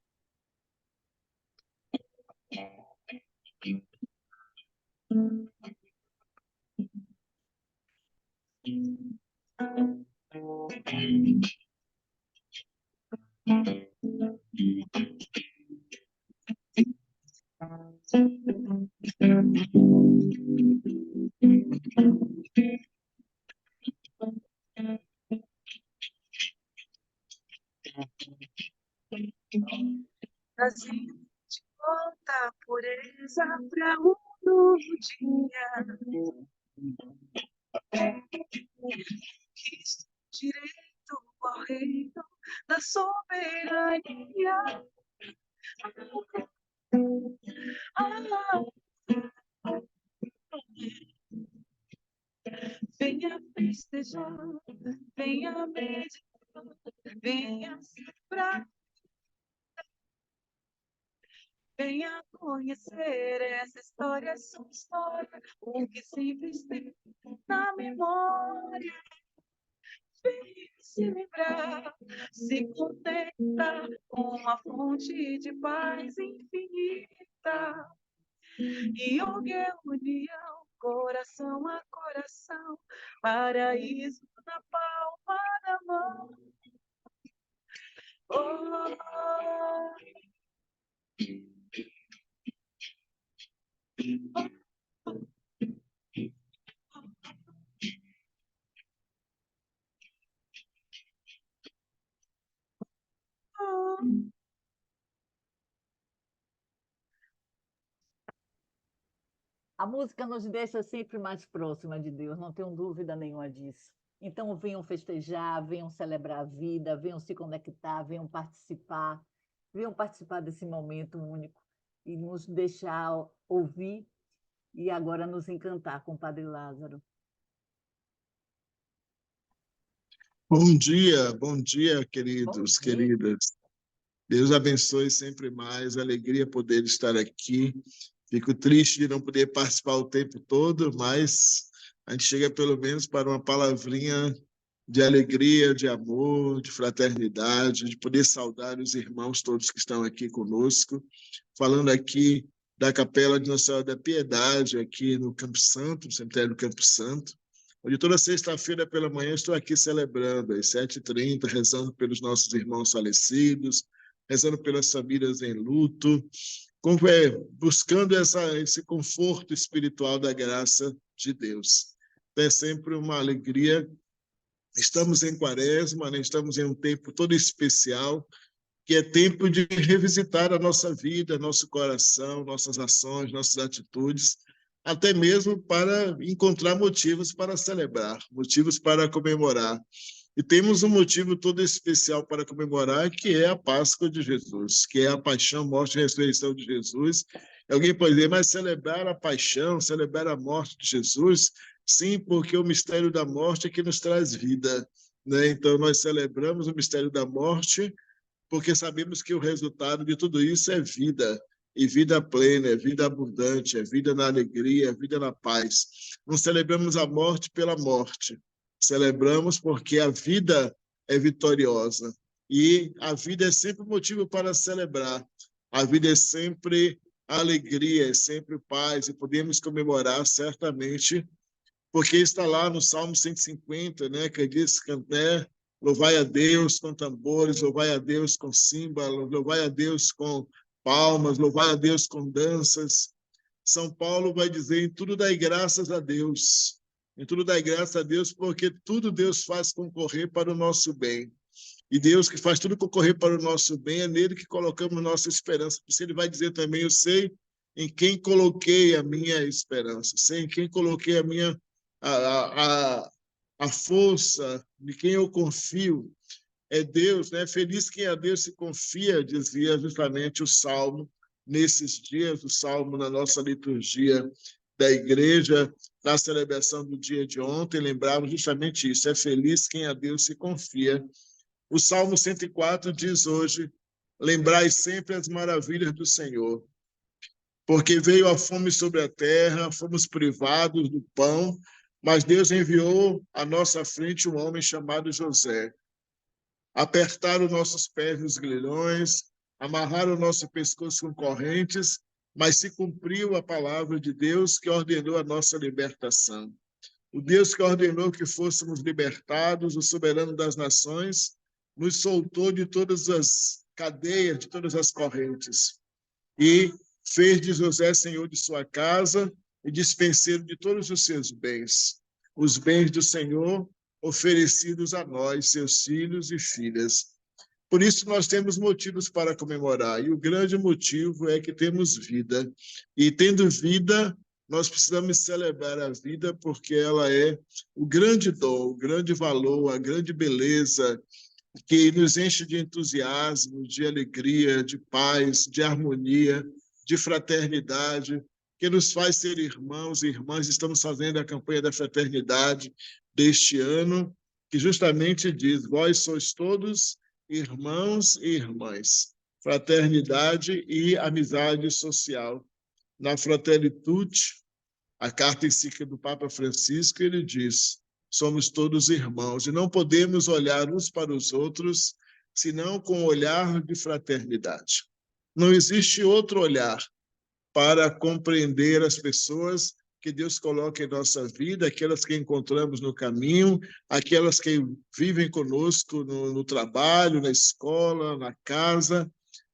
Trazendo de volta a pureza para um novo dia. Cristo, direito ao reino da soberania. Venha festejar, venha meditar, venha celebrar, venha conhecer essa história, sua história, o que sempre esteve na memória. Venha se lembrar, se conectar com uma fonte de paz infinita. Yoga é união, coração a coração, paraíso na palma da mão. Oh, oh. A música nos deixa sempre mais próxima de Deus, não tenho dúvida nenhuma disso. Então, venham festejar, venham celebrar a vida, venham se conectar, venham participar desse momento único e nos deixar ouvir e agora nos encantar com o Padre Lázaro. Bom dia, queridos, queridas. Deus abençoe sempre mais, alegria poder estar aqui. Fico triste de não poder participar o tempo todo, mas a gente chega pelo menos para uma palavrinha de alegria, de amor, de fraternidade, de poder saudar os irmãos todos que estão aqui conosco, falando aqui da Capela de Nossa Senhora da Piedade, aqui no Campo Santo, no cemitério do Campo Santo, onde toda sexta-feira pela manhã estou aqui celebrando, às 7h30, rezando pelos nossos irmãos falecidos, rezando pelas famílias em luto, buscando esse conforto espiritual da graça de Deus. É sempre uma alegria. Estamos em Quaresma, né? Estamos em um tempo todo especial, que é tempo de revisitar a nossa vida, nosso coração, nossas ações, nossas atitudes, até mesmo para encontrar motivos para celebrar, motivos para comemorar. E temos um motivo todo especial para comemorar, que é a Páscoa de Jesus, que é a paixão, morte e ressurreição de Jesus. Alguém pode dizer, mas celebrar a paixão, celebrar a morte de Jesus? Sim, porque o mistério da morte é que nos traz vida, né? Então, nós celebramos o mistério da morte porque sabemos que o resultado de tudo isso é vida, e vida plena, é vida abundante, é vida na alegria, é vida na paz. Não celebramos a morte pela morte, celebramos porque a vida é vitoriosa, e a vida é sempre motivo para celebrar, a vida é sempre alegria, é sempre paz, e podemos comemorar certamente, porque está lá no Salmo 150, né, que diz, né, louvai a Deus com tambores, louvai a Deus com símbolos, louvai a Deus com palmas, louvai a Deus com danças. São Paulo vai dizer, em tudo dai graças a Deus. Em tudo dai graças a Deus, porque tudo Deus faz concorrer para o nosso bem. E Deus que faz tudo concorrer para o nossa bem, é nele que colocamos nossa esperança. Por isso ele vai dizer também, eu sei em quem coloquei a minha esperança, sei em quem coloquei a força, de quem eu confio. É Deus, né? Feliz quem a Deus se confia, dizia justamente o Salmo, nesses dias, o Salmo na nossa liturgia da igreja, na celebração do dia de ontem, lembrava justamente isso, é feliz quem a Deus se confia. O Salmo 104 diz hoje, lembrai sempre as maravilhas do Senhor, porque veio a fome sobre a terra, fomos privados do pão, mas Deus enviou à nossa frente um homem chamado José. Apertaram nossos pés nos grilhões, amarraram o nosso pescoço com correntes, mas se cumpriu a palavra de Deus que ordenou a nossa libertação. O Deus que ordenou que fôssemos libertados, o soberano das nações, nos soltou de todas as cadeias, de todas as correntes, e fez de José senhor de sua casa e dispenseiro de todos os seus bens, os bens do Senhor oferecidos a nós, seus filhos e filhas. Por isso nós temos motivos para comemorar, e o grande motivo é que temos vida. E tendo vida, nós precisamos celebrar a vida porque ela é o grande dom, o grande valor, a grande beleza que nos enche de entusiasmo, de alegria, de paz, de harmonia, de fraternidade, que nos faz ser irmãos e irmãs. Estamos fazendo a campanha da fraternidade deste ano, que justamente diz: vós sois todos irmãos e irmãs, fraternidade e amizade social. Na Fratelli Tutti, a carta encíclica do Papa Francisco, ele diz: somos todos irmãos e não podemos olhar uns para os outros senão com um olhar de fraternidade. Não existe outro olhar para compreender as pessoas que Deus coloca em nossa vida, aquelas que encontramos no caminho, aquelas que vivem conosco no trabalho, na escola, na casa.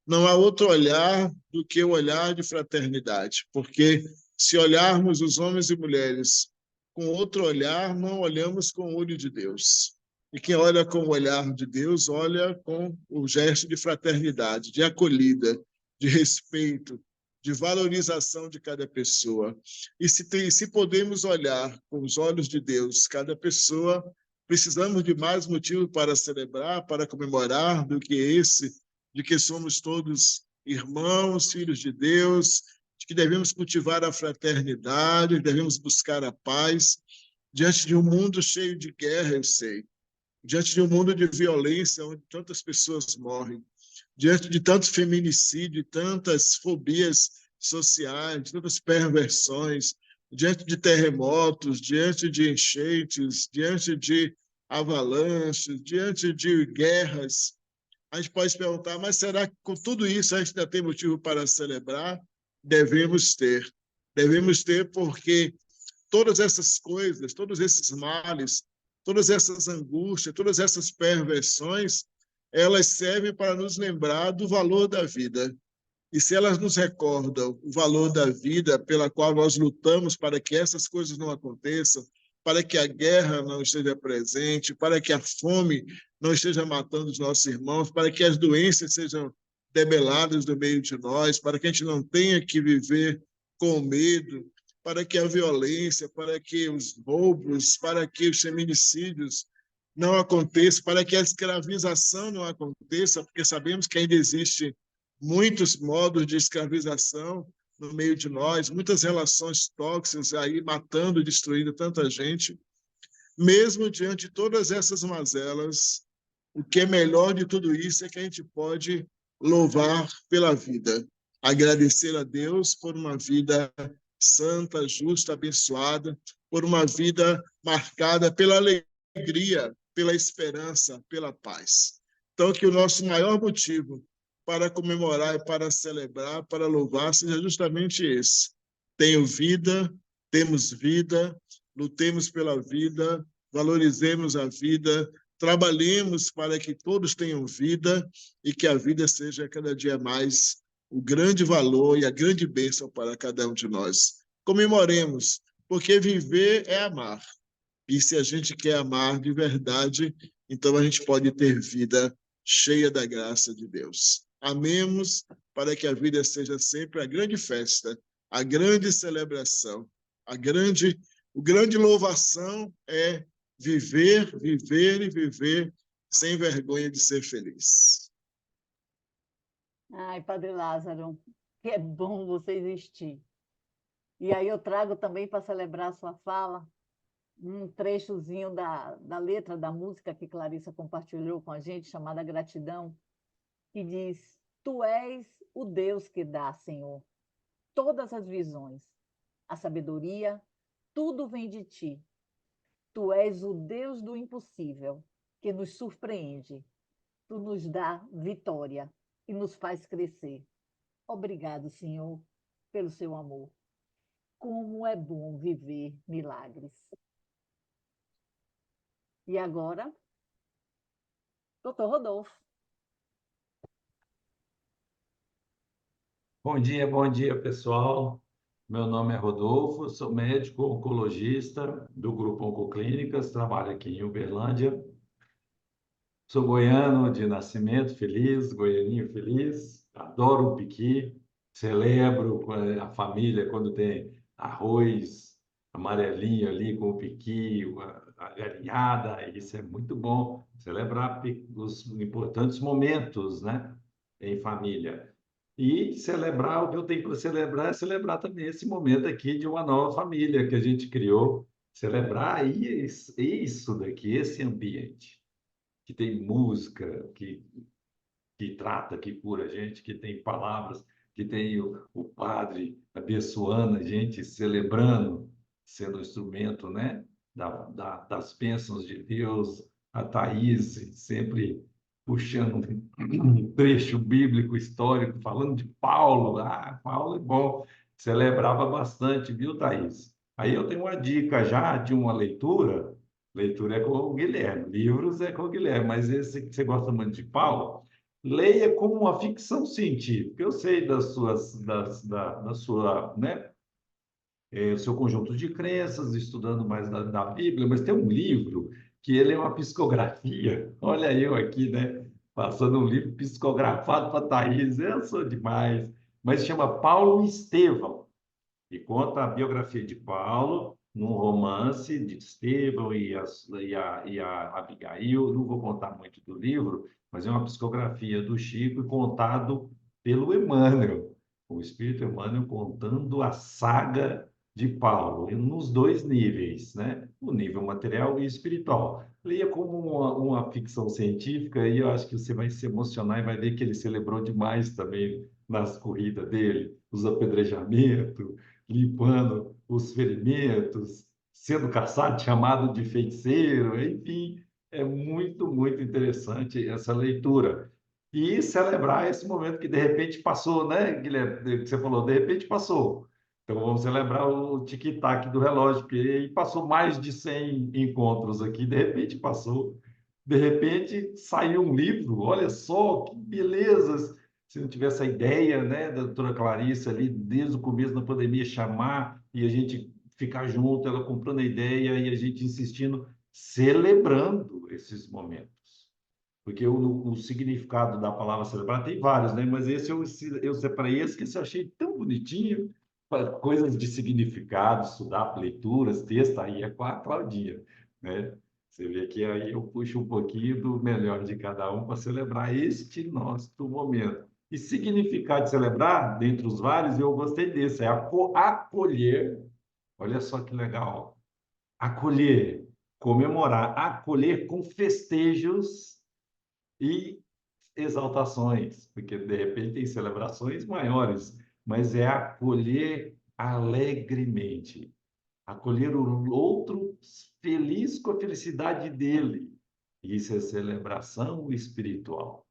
Não há outro olhar do que o olhar de fraternidade, porque se olharmos os homens e mulheres com outro olhar, não olhamos com o olho de Deus. E quem olha com o olhar de Deus, olha com o gesto de fraternidade, de acolhida, de respeito, de valorização de cada pessoa. E se podemos olhar com os olhos de Deus cada pessoa, precisamos de mais motivo para celebrar, para comemorar do que esse, de que somos todos irmãos, filhos de Deus, de que devemos cultivar a fraternidade, devemos buscar a paz, diante de um mundo cheio de guerra, eu sei, diante de um mundo de violência, onde tantas pessoas morrem, diante de tanto feminicídio, tantas fobias sociais, tantas perversões, diante de terremotos, diante de enchentes, diante de avalanches, diante de guerras. A gente pode se perguntar, mas será que com tudo isso a gente ainda tem motivo para celebrar? Devemos ter. Devemos ter porque todas essas coisas, todos esses males, todas essas angústias, todas essas perversões, elas servem para nos lembrar do valor da vida. E se elas nos recordam o valor da vida pela qual nós lutamos para que essas coisas não aconteçam, para que a guerra não esteja presente, para que a fome não esteja matando os nossos irmãos, para que as doenças sejam debeladas do meio de nós, para que a gente não tenha que viver com medo, para que a violência, para que os roubos, para que os feminicídios não aconteçam, para que a escravização não aconteça, porque sabemos que ainda existe muitos modos de escravização no meio de nós, muitas relações tóxicas aí matando, destruindo tanta gente. Mesmo diante de todas essas mazelas, o que é melhor de tudo isso é que a gente pode louvar pela vida, agradecer a Deus por uma vida santa, justa, abençoada, por uma vida marcada pela alegria, pela esperança, pela paz. Então, que o nosso maior motivo para comemorar e para celebrar, para louvar, seja justamente esse. Tenho vida, temos vida, lutemos pela vida, valorizemos a vida, trabalhemos para que todos tenham vida e que a vida seja cada dia mais o grande valor e a grande bênção para cada um de nós. Comemoremos, porque viver é amar. E se a gente quer amar de verdade, então a gente pode ter vida cheia da graça de Deus. Amemos para que a vida seja sempre a grande festa, a grande celebração, o grande louvação é viver, viver e viver sem vergonha de ser feliz. Ai, Padre Lázaro, que é bom você existir. E aí eu trago também para celebrar a sua fala um trechozinho da letra da música que Clarissa compartilhou com a gente, chamada Gratidão, que diz: Tu és o Deus que dá, Senhor, todas as visões, a sabedoria, tudo vem de ti. Tu és o Deus do impossível, que nos surpreende. Tu nos dá vitória e nos faz crescer. Obrigado, Senhor, pelo seu amor. Como é bom viver milagres. E agora, doutor Rodolfo. Bom dia, pessoal. Meu nome é Rodolfo, sou médico oncologista do Grupo Oncoclínicas, trabalho aqui em Uberlândia. Sou goiano de nascimento, feliz, goianinho feliz, adoro o piqui, celebro com a família quando tem arroz amarelinho ali com o piqui, a galinhada, isso é muito bom, celebrar os importantes momentos, né, em família. E celebrar, o que eu tenho para celebrar é celebrar também esse momento aqui de uma nova família que a gente criou, celebrar isso daqui, esse ambiente que tem música, que trata, que cura a gente, que tem palavras, que tem o padre abençoando a gente, celebrando, sendo um instrumento, né, das bênçãos de Deus, a Thaís sempre puxando um trecho bíblico histórico, falando de Paulo. Ah, Paulo é bom, celebrava bastante, viu, Thaís? Aí eu tenho uma dica já de uma leitura. Leitura é com o Guilherme, livros é com o Guilherme, mas esse que você gosta muito de Paulo, leia como uma ficção científica. Eu sei da sua, né, o seu conjunto de crenças, estudando mais da Bíblia, mas tem um livro que ele é uma psicografia. Olha eu aqui, né, passando um livro psicografado para Thaís, eu sou demais. Mas chama Paulo e Estevão e conta a biografia de Paulo num romance de Estevão e a Abigail. Não vou contar muito do livro, mas é uma psicografia do Chico contado pelo Emmanuel, o Espírito Emmanuel contando a saga de Paulo, nos dois níveis, né? O nível material e espiritual. Leia como uma ficção científica e eu acho que você vai se emocionar e vai ver que ele celebrou demais também nas corridas dele, os apedrejamentos, limpando os ferimentos, sendo caçado, chamado de feiticeiro, enfim, é muito interessante essa leitura. E celebrar esse momento que de repente passou, né, Guilherme? Que você falou, de repente passou. Então vamos celebrar o tic-tac do relógio, que passou mais de 100 encontros aqui, de repente passou. De repente saiu um livro, olha só que belezas! Se não tivesse a ideia, né, da doutora Clarice ali, desde o começo da pandemia, chamar e a gente ficar junto, ela comprando a ideia e a gente insistindo, celebrando esses momentos. Porque o significado da palavra celebrar tem vários, né? Mas esse eu separei esse que eu achei tão bonitinho, coisas de significado, estudar leituras, texto, aí é com a Claudinha, né? Você vê que aí eu puxo um pouquinho do melhor de cada um para celebrar este nosso momento. E significado de celebrar, dentre os vários, eu gostei desse, é acolher. Olha só que legal. Acolher, comemorar, acolher com festejos e exaltações, porque de repente tem celebrações maiores, mas é acolher alegremente, acolher o outro feliz com a felicidade dele. Isso é celebração espiritual.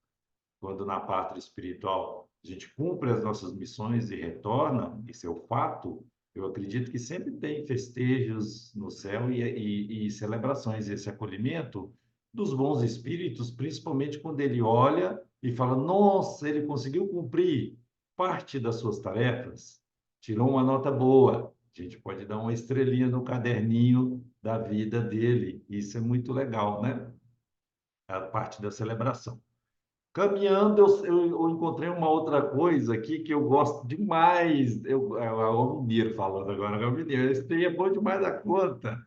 Quando na pátria espiritual a gente cumpre as nossas missões e retorna, isso é o fato, eu acredito que sempre tem festejos no céu e celebrações, esse acolhimento dos bons espíritos, principalmente quando ele olha e fala: nossa, ele conseguiu cumprir parte das suas tarefas, tirou uma nota boa. A gente pode dar uma estrelinha no caderninho da vida dele. Isso é muito legal, né? A parte da celebração. Caminhando, eu encontrei uma outra coisa aqui que eu gosto demais. É o mineiro falando agora, é o mineiro. Esse trem é bom demais da conta.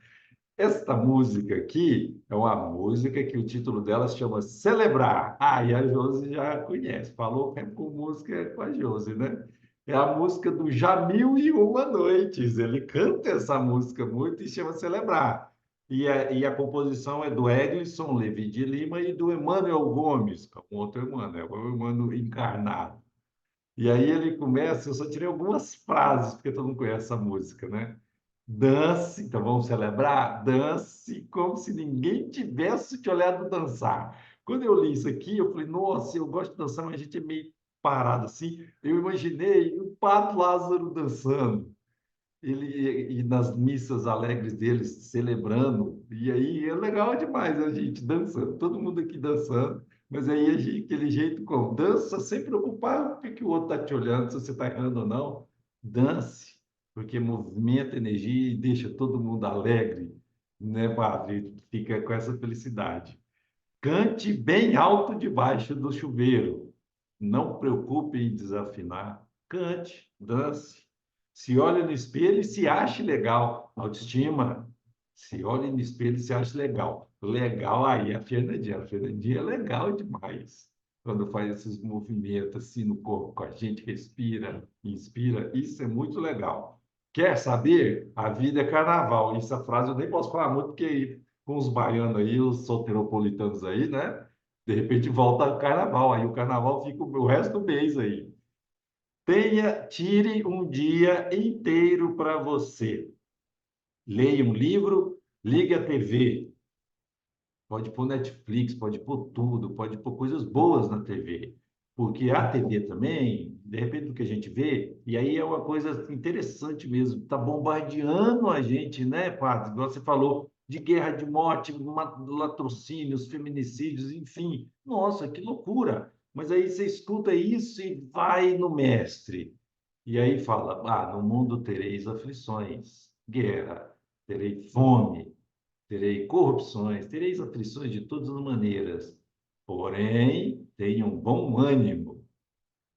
Esta música aqui é uma música que o título dela se chama Celebrar. Ah, e a Josi já conhece. Falou que é com música com a Josi, né? É a música do Jamil e Uma Noites. Ele canta essa música muito e chama Celebrar. E a composição é do Eglisson Levi de Lima e do Emanuel Gomes, um outro Emanuel, é o Emanuel encarnado. E aí ele começa, eu só tirei algumas frases, porque todo mundo conhece essa música, né? Dance, então vamos celebrar? Dance como se ninguém tivesse te olhado dançar. Quando eu li isso aqui, eu falei, nossa, eu gosto de dançar, mas a gente é meio parado assim. Eu imaginei o Padre Lázaro dançando. e nas missas alegres deles, celebrando. E aí é legal demais a gente dançando, todo mundo aqui dançando. Mas aí aquele jeito como dança sem preocupar o que que o outro está te olhando, se você está errando ou não. Dance, porque movimenta energia e deixa todo mundo alegre, né, padre? Fica com essa felicidade. Cante bem alto debaixo do chuveiro. Não preocupe em desafinar. Cante, dance. Se olhe no espelho e se ache legal. Autoestima. Se olhe no espelho e se ache legal. Legal aí, a Fernandinha. A Fernandinha é legal demais. Quando faz esses movimentos assim no corpo com a gente, respira, inspira. Isso é muito legal. Quer saber? A vida é carnaval. Essa frase eu nem posso falar muito, porque com os baianos aí, os soteropolitanos aí, né? De repente volta o carnaval, aí o carnaval fica o resto do mês aí. Tire um dia inteiro para você. Leia um livro, ligue a TV. Pode pôr Netflix, pode pôr tudo, pode pôr coisas boas na TV. Porque a TV também, de repente, o que a gente vê, e aí é uma coisa interessante mesmo, está bombardeando a gente, né, padre? Igual você falou, de guerra, de morte, latrocínios, feminicídios, enfim. Nossa, que loucura! Mas aí você escuta isso e vai no mestre. E aí fala, no mundo tereis aflições, guerra, terei fome, terei corrupções, tereis aflições de todas as maneiras. Porém, tenham bom ânimo.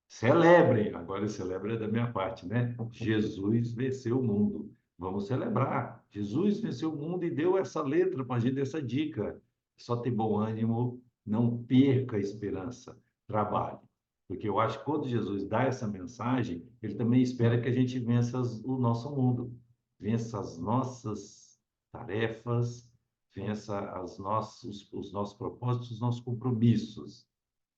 Celebrem. Agora, celebra da minha parte, né? Jesus venceu o mundo. Vamos celebrar. Jesus venceu o mundo e deu essa letra para a gente, essa dica. Só ter bom ânimo, não perca a esperança. Trabalhe. Porque eu acho que quando Jesus dá essa mensagem, ele também espera que a gente vença o nosso mundo, vença as nossas tarefas, vença os nossos propósitos, os nossos compromissos.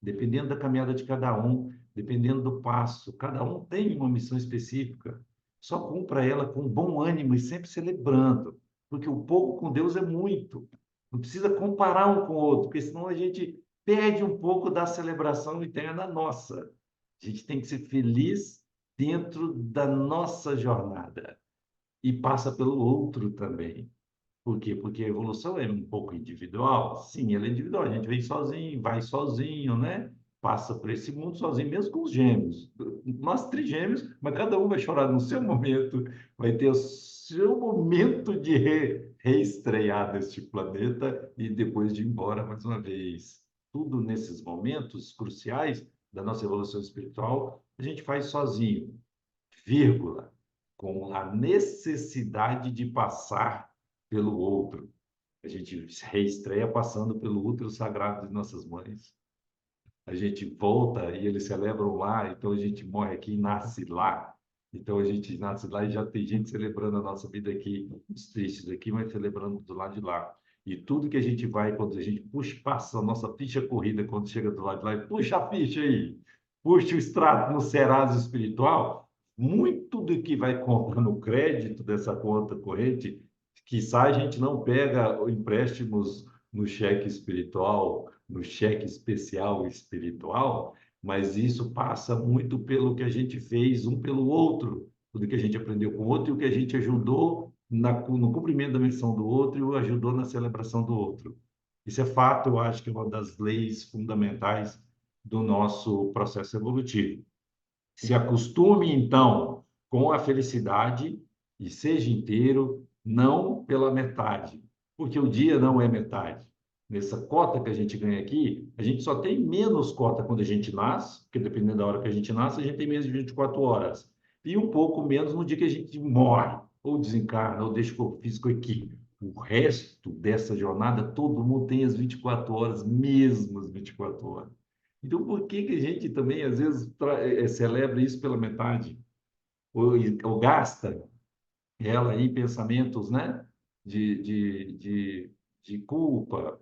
Dependendo da caminhada de cada um, dependendo do passo, cada um tem uma missão específica. Só cumpra ela com bom ânimo e sempre celebrando, porque o pouco com Deus é muito. Não precisa comparar um com o outro, porque senão a gente perde um pouco da celebração interna nossa. A gente tem que ser feliz dentro da nossa jornada e passa pelo outro também. Por quê? Porque a evolução é um pouco individual. Sim, ela é individual. A gente vem sozinho, vai sozinho, né? Passa por esse mundo sozinho, mesmo com os gêmeos. Nós trigêmeos, mas cada um vai chorar no seu momento, vai ter o seu momento de reestrear neste planeta e depois de ir embora mais uma vez. Tudo nesses momentos cruciais da nossa evolução espiritual, a gente faz sozinho, vírgula, com a necessidade de passar pelo outro. A gente reestreia passando pelo útero sagrado de nossas mães. A gente volta e eles celebram lá, então a gente morre aqui e nasce lá. Então a gente nasce lá e já tem gente celebrando a nossa vida aqui, os tristes aqui, mas celebrando do lado de lá. E tudo que a gente vai, quando a gente puxa, passa a nossa ficha corrida, quando chega do lado de lá, e puxa a ficha aí, puxa o extrato no Serasa espiritual, muito do que vai contar no crédito dessa conta corrente, quiçá a gente não pega empréstimos no cheque espiritual, no cheque especial espiritual, mas isso passa muito pelo que a gente fez um pelo outro, tudo que a gente aprendeu com o outro e o que a gente ajudou no cumprimento da missão do outro e o ajudou na celebração do outro. Isso é fato, eu acho que é uma das leis fundamentais do nosso processo evolutivo. Se acostume, então, com a felicidade e seja inteiro, não pela metade, porque o dia não é metade. Nessa cota que a gente ganha aqui, a gente só tem menos cota quando a gente nasce, porque dependendo da hora que a gente nasce, a gente tem menos de 24 horas. E um pouco menos no dia que a gente morre, ou desencarna, ou deixa o corpo físico aqui. O resto dessa jornada, todo mundo tem as 24 horas, mesmo as 24 horas. Então, por que que a gente também, às vezes, celebra isso pela metade? Ou gasta ela em pensamentos, né? De culpa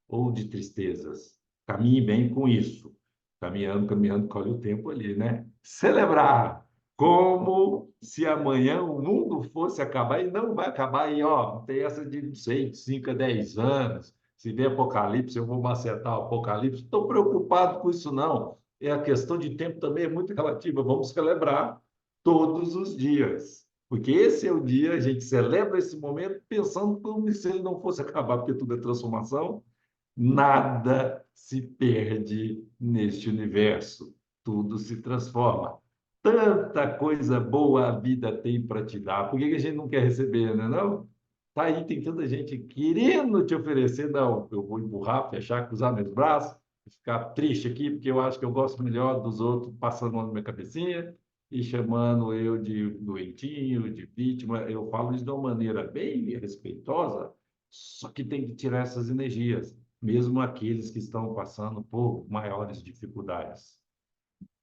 ou de tristezas. Caminhe bem com isso. Caminhando, caminhando, colhe o tempo ali, né? Celebrar como se amanhã o mundo fosse acabar e não vai acabar aí, ó. Tem essa de, não sei, de 5 a 10 anos. Se vê Apocalipse, eu vou macetar o Apocalipse. Estou preocupado com isso, não. É a questão de tempo também é muito relativa. Vamos celebrar todos os dias. Porque esse é o dia, a gente celebra esse momento pensando como se ele não fosse acabar, porque tudo é transformação. Nada se perde neste universo, tudo se transforma. Tanta coisa boa a vida tem para te dar. Por que que a gente não quer receber, né, não? Tá aí, tem tanta gente querendo te oferecer. Não, eu vou empurrar, fechar, cruzar meus braços, ficar triste aqui, porque eu acho que eu gosto melhor dos outros passando na minha cabecinha e chamando eu de doentinho, de vítima. Eu falo isso de uma maneira bem respeitosa, só que tem que tirar essas energias, mesmo aqueles que estão passando por maiores dificuldades.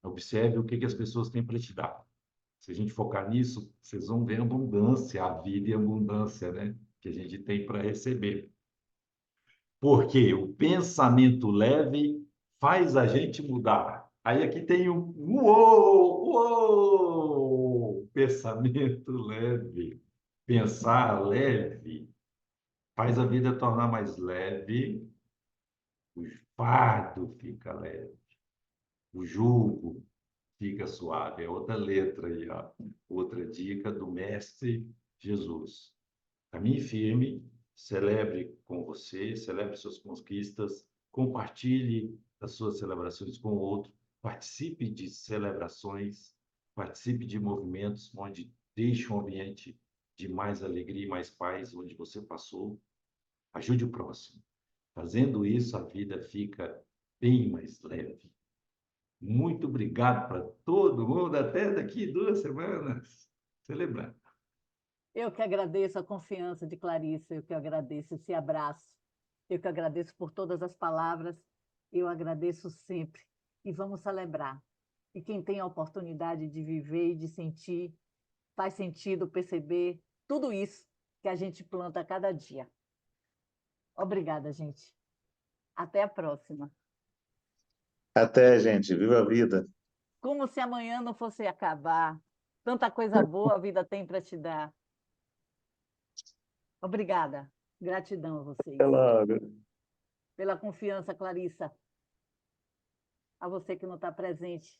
Observe o que que as pessoas têm para te dar. Se a gente focar nisso, vocês vão ver a abundância, a vida e a abundância, né, que a gente tem para receber. Porque o pensamento leve faz a gente mudar. Aí aqui tem um uou, uou, pensamento leve. Pensar leve faz a vida tornar mais leve, o fardo fica leve, o jugo fica suave. É outra letra aí, ó. Outra dica do Mestre Jesus. Caminhe firme, celebre com você, celebre suas conquistas, compartilhe as suas celebrações com o outro, participe de celebrações, participe de movimentos onde deixe um ambiente de mais alegria e mais paz onde você passou. Ajude o próximo. Fazendo isso, a vida fica bem mais leve. Muito obrigado para todo mundo. Até daqui 2 semanas. Celebrando. Eu que agradeço a confiança de Clarissa, eu que agradeço esse abraço, eu que agradeço por todas as palavras, eu agradeço sempre. E vamos celebrar. E quem tem a oportunidade de viver e de sentir, faz sentido perceber tudo isso que a gente planta a cada dia. Obrigada, gente. Até a próxima. Até, gente. Viva a vida. Como se amanhã não fosse acabar. Tanta coisa boa a vida tem para te dar. Obrigada. Gratidão a vocês. Até logo. Pela confiança, Clarissa. A você que não está presente.